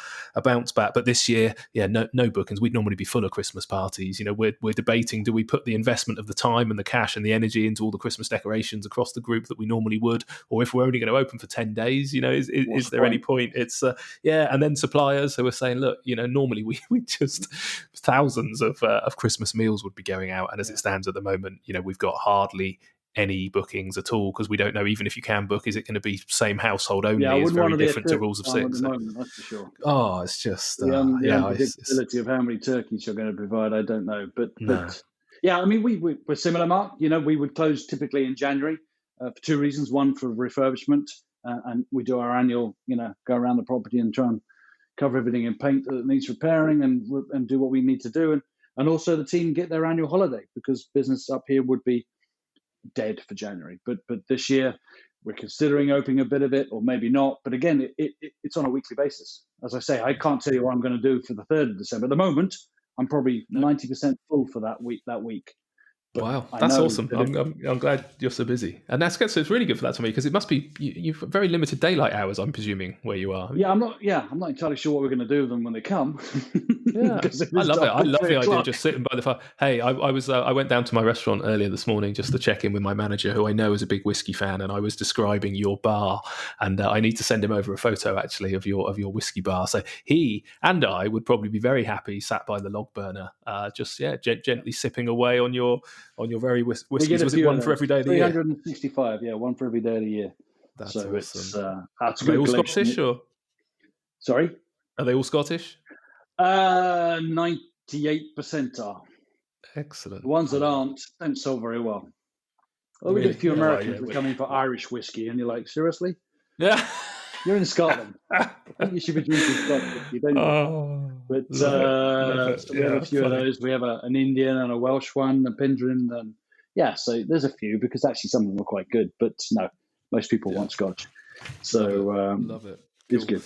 A: bounce back. But this year, no bookings. We'd normally be full of Christmas parties. We're debating: do we put the investment of the time and the cash and the energy into all the Christmas decorations across the group that we normally would, or if we're only going to open for 10 days, is there any point? It's and then suppliers who are saying, look, normally we just thousands of Christmas meals would be going out, and as it stands at the moment, we've got hardly any bookings at all, because we don't know, even if you can book, is it going to be same household only?
B: Yeah, I
A: It's
B: wouldn't want
A: very
B: to be a
A: different to
B: turkey
A: rules of
B: farm at the
A: six. So.
B: moment, that's for sure.
A: Oh, it's just
B: The
A: yeah.
B: unpredictability of how many turkeys you're going to provide, I don't know. But
A: No.
B: yeah, I mean, we're similar, Mark. We would close typically in January for two reasons. One, for refurbishment, and we do our annual, go around the property and try and cover everything in paint that needs repairing and do what we need to do. And also the team get their annual holiday, because business up here would be dead for January. But this year we're considering opening a bit of it, or maybe not. But again, it's on a weekly basis. As I say, I can't tell you what I'm going to do for the 3rd of December. At the moment, I'm probably 90% full for that week. But
A: wow, that's awesome. I'm glad you're so busy, and that's good. So it's really good for that to me, because it must be you've got very limited daylight hours, I'm presuming, where you are.
B: Yeah, I'm not entirely sure what we're going to do with them when they come.
A: Yeah, I love it. I love the idea of just sitting by the fire. Hey, I went down to my restaurant earlier this morning just to check in with my manager, who I know is a big whiskey fan, and I was describing your bar, and I need to send him over a photo actually of your whiskey bar. So he and I would probably be very happy sat by the log burner, gently sipping away on your very whiskeys. Was it one for every day of the year?
B: 365, yeah, one for every day of the year.
A: That's
B: so
A: awesome.
B: That's
A: Are they all Scottish, or?
B: Sorry?
A: Are they all Scottish?
B: 98% are.
A: Excellent.
B: The ones that aren't don't sell very well. Oh, we get a few Americans that come in for Irish whiskey, and you're like, seriously?
A: Yeah.
B: You're in Scotland. I think you should be drinking Scottish whiskey, don't you?
A: Love it.
B: So we have a few of those. We have an Indian and a Welsh one, a Pindrin, and so there's a few, because actually some of them are quite good. But no, most people want Scotch. So
A: love it.
B: It's good.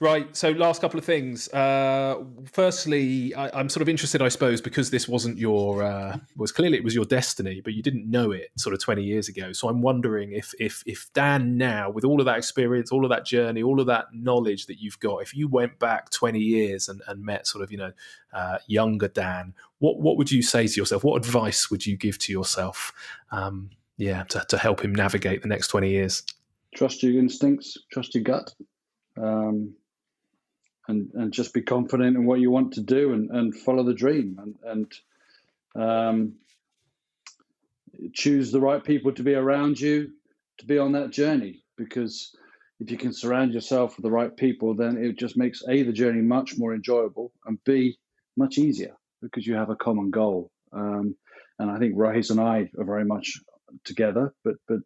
A: Right, so last couple of things. Firstly, I'm sort of interested, I suppose, because this wasn't clearly it was your destiny, but you didn't know it sort of 20 years ago. So I'm wondering if Dan now, with all of that experience, all of that journey, all of that knowledge that you've got, if you went back 20 years and met sort of, younger Dan, what would you say to yourself? What advice would you give to yourself, to help him navigate the next 20 years?
B: Trust your instincts, trust your gut. And just be confident in what you want to do, and follow the dream, and choose the right people to be around you to be on that journey. Because if you can surround yourself with the right people, then it just makes the journey much more enjoyable, and B, much easier, because you have a common goal. And I think Rohaise and I are very much together, but the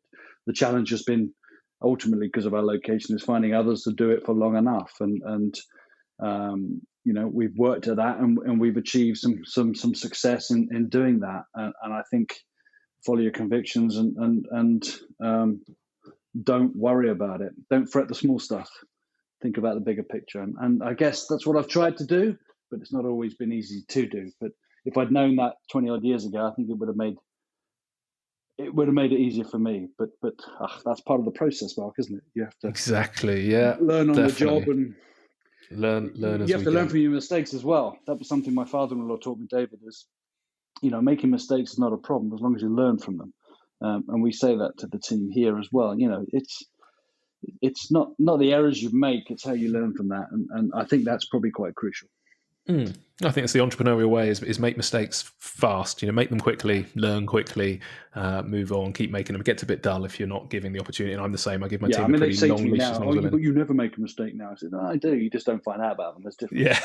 B: challenge has been, ultimately, because of our location, is finding others to do it for long enough, and we've worked at that, and we've achieved some success in doing that. And I think follow your convictions, and don't worry about it. Don't fret the small stuff. Think about the bigger picture. And I guess that's what I've tried to do, but it's not always been easy to do. But if I'd known that 20 odd years ago, I think it would have made it easier for me. But that's part of the process, Mark, isn't it? You have to learn on the job, and
A: learn as
B: you have to learn from your mistakes as well. That was something my father-in-law taught me, David, is making mistakes is not a problem as long as you learn from them. And we say that to the team here as well. It's not the errors you make, it's how you learn from that, and I think that's probably quite crucial.
A: I think it's the entrepreneurial way, is make mistakes fast, make them quickly, learn quickly, move on, keep making them. It gets a bit dull if you're not giving the opportunity, and I'm the same. I give my team a pretty long leash.
B: But you never make a mistake now. I said, no, I do. You just don't find out about them. That's different.
A: Yeah.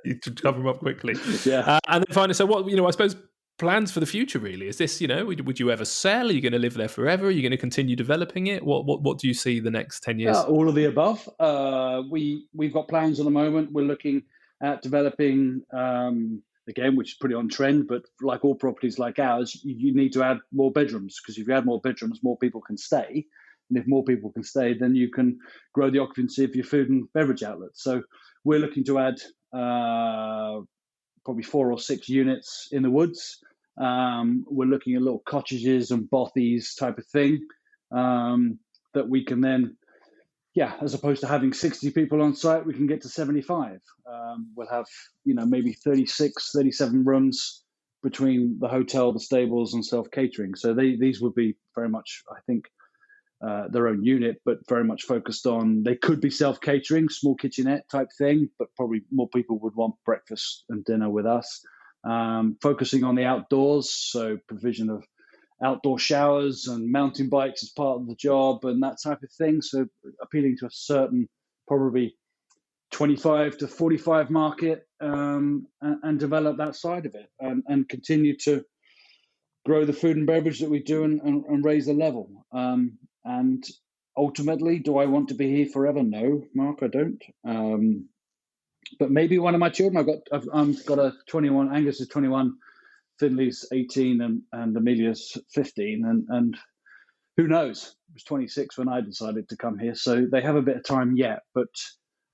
A: You cover them up quickly.
B: Yeah.
A: And then finally, so what, I suppose, plans for the future, really? Is this, would you ever sell? Are you going to live there forever? Are you going to continue developing it? What do you see the next 10 years?
B: All of the above. We've got plans at the moment. We're looking at developing, again, which is pretty on trend, but like all properties like ours, you need to add more bedrooms, because if you add more bedrooms, more people can stay. And if more people can stay, then you can grow the occupancy of your food and beverage outlets. So we're looking to add probably 4 or 6 units in the woods. We're looking at little cottages and bothies type of thing, that we can then, as opposed to having 60 people on site, we can get to 75. We'll have, maybe 36, 37 rooms between the hotel, the stables, and self-catering. So these would be very much, I think, their own unit, but very much focused on, they could be self-catering, small kitchenette type thing, but probably more people would want breakfast and dinner with us. Focusing on the outdoors, so provision of outdoor showers and mountain bikes as part of the job and that type of thing. So appealing to a certain probably 25 to 45 market, and develop that side of it, and continue to grow the food and beverage that we do, and raise the level. And ultimately, do I want to be here forever? No, Mark, I don't. But maybe one of my children. I've got a 21. Angus is 21. Finley's 18, and Amelia's 15. And who knows? It was 26 when I decided to come here. So they have a bit of time yet. But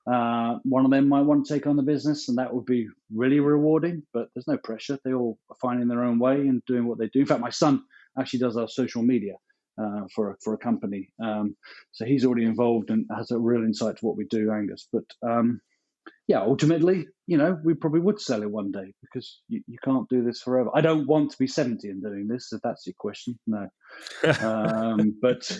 B: one of them might want to take on the business, and that would be really rewarding. But there's no pressure. They all are finding their own way and doing what they do. In fact, my son actually does our social media for a company. So he's already involved and has a real insight to what we do, Angus. But yeah, ultimately, we probably would sell it one day, because you can't do this forever. I don't want to be 70 and doing this, if that's your question. No. But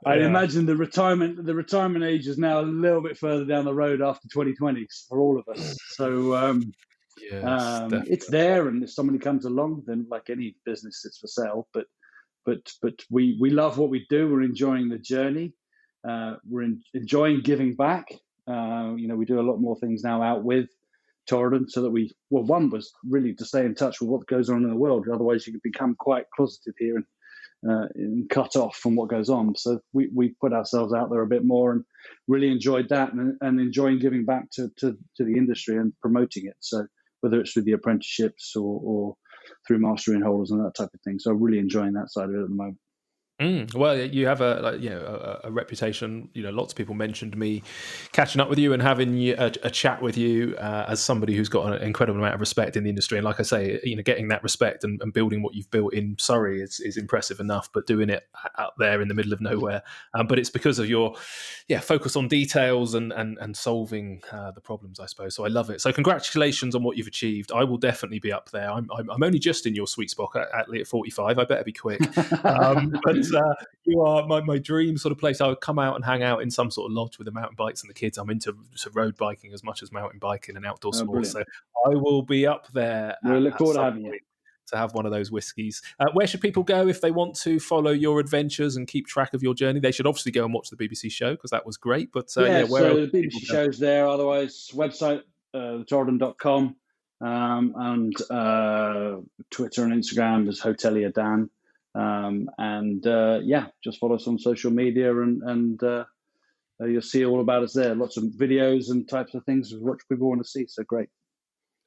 B: I imagine the retirement age is now a little bit further down the road after 2020 for all of us. So it's there, and if somebody comes along, then like any business, it's for sale. But we love what we do. We're enjoying the journey. We're enjoying giving back. We do a lot more things now out with Torridon, so that one was really to stay in touch with what goes on in the world. Otherwise, you could become quite closeted here and cut off from what goes on. So we put ourselves out there a bit more, and really enjoyed that, and enjoying giving back to the industry and promoting it. So whether it's through the apprenticeships or through Master Innholders and that type of thing. So really enjoying that side of it at the moment.
A: Well, you have a reputation. Lots of people mentioned me catching up with you and having a chat with you as somebody who's got an incredible amount of respect in the industry. And like I say, getting that respect and building what you've built in Surrey is impressive enough. But doing it out there in the middle of nowhere, but it's because of your focus on details and solving the problems, I suppose. So I love it. So congratulations on what you've achieved. I will definitely be up there. I'm only just in your sweet spot at 45. I better be quick. But you are my dream sort of place. I would come out and hang out in some sort of lodge with the mountain bikes and the kids. I'm into road biking as much as mountain biking and outdoor sports. So I will be up there.
B: We look forward to having you.
A: To have one of those whiskies. Where should people go if they want to follow your adventures and keep track of your journey? They should obviously go and watch the BBC show, because that was great. But
B: where so the BBC show's there. Otherwise, website Torridon.com, and Twitter and Instagram is Hotelier Dan. Just follow us on social media, and you'll see all about us there. Lots of videos and types of things which people want to see. So great.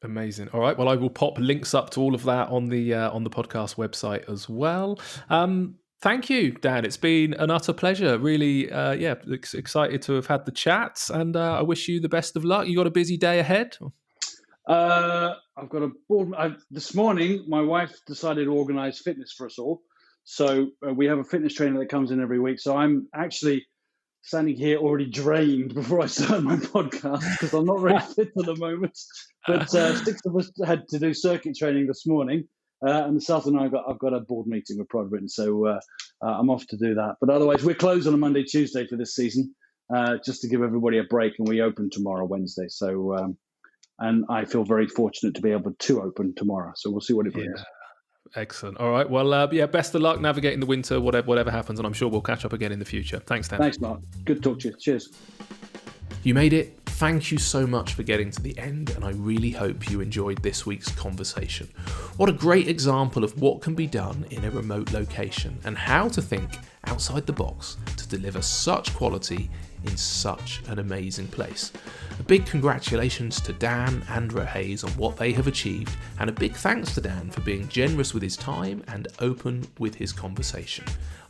A: Amazing. All right. Well, I will pop links up to all of that on the podcast website as well. Thank you, Dan. It's been an utter pleasure. Really, excited to have had the chats, and I wish you the best of luck. You got a busy day ahead?
B: I've got a board. This morning, my wife decided to organise fitness for us all. So we have a fitness trainer that comes in every week. So I'm actually standing here already drained before I start my podcast, because I'm not very fit at the moment. But 6 of us had to do circuit training this morning. And this afternoon I've got a board meeting with Prod Britain. So I'm off to do that. But otherwise, we're closed on a Monday, Tuesday for this season, just to give everybody a break. And we open tomorrow, Wednesday. So... and I feel very fortunate to be able to open tomorrow. So we'll see what it brings.
A: Yeah. Excellent. All right. Well, best of luck navigating the winter, whatever happens. And I'm sure we'll catch up again in the future. Thanks, Dan.
B: Thanks, Mark. Good to talk to you. Cheers.
A: You made it. Thank you so much for getting to the end, and I really hope you enjoyed this week's conversation. What a great example of what can be done in a remote location, and how to think outside the box to deliver such quality in such an amazing place. A big congratulations to Dan and Rohaise on what they have achieved, and a big thanks to Dan for being generous with his time and open with his conversation.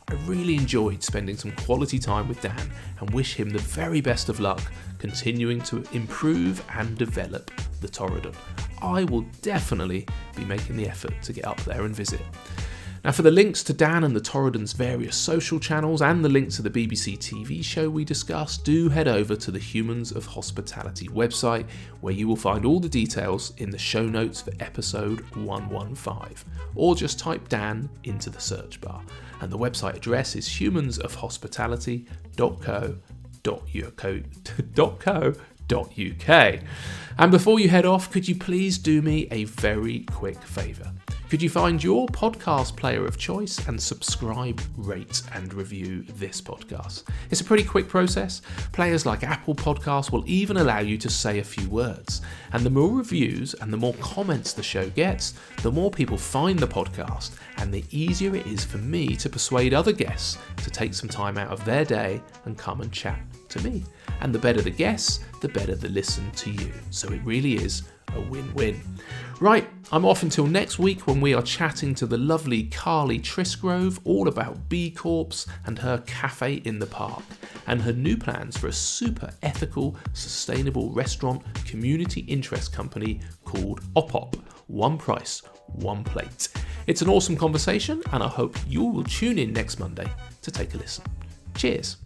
A: I really enjoyed spending some quality time with Dan, and wish him the very best of luck continuing to improve and develop the Torridon. I will definitely be making the effort to get up there and visit. Now, for the links to Dan and the Torridon's various social channels, and the link to the BBC TV show we discussed, do head over to the Humans of Hospitality website, where you will find all the details in the show notes for episode 115, or just type Dan into the search bar. And the website address is humansofhospitality.co.uk. And before you head off, could you please do me a very quick favour? Could you find your podcast player of choice and subscribe, rate and review this podcast? It's a pretty quick process. Players like Apple Podcasts will even allow you to say a few words. And the more reviews and the more comments the show gets, the more people find the podcast and the easier it is for me to persuade other guests to take some time out of their day and come and chat to me. And the better the guests, the better the listen to you. So it really is a win-win. Right, I'm off until next week when we are chatting to the lovely Carly Trisgrove all about B Corps and her cafe in the park and her new plans for a super ethical, sustainable restaurant community interest company called OPOP, one price, one plate. It's an awesome conversation and I hope you will tune in next Monday to take a listen. Cheers.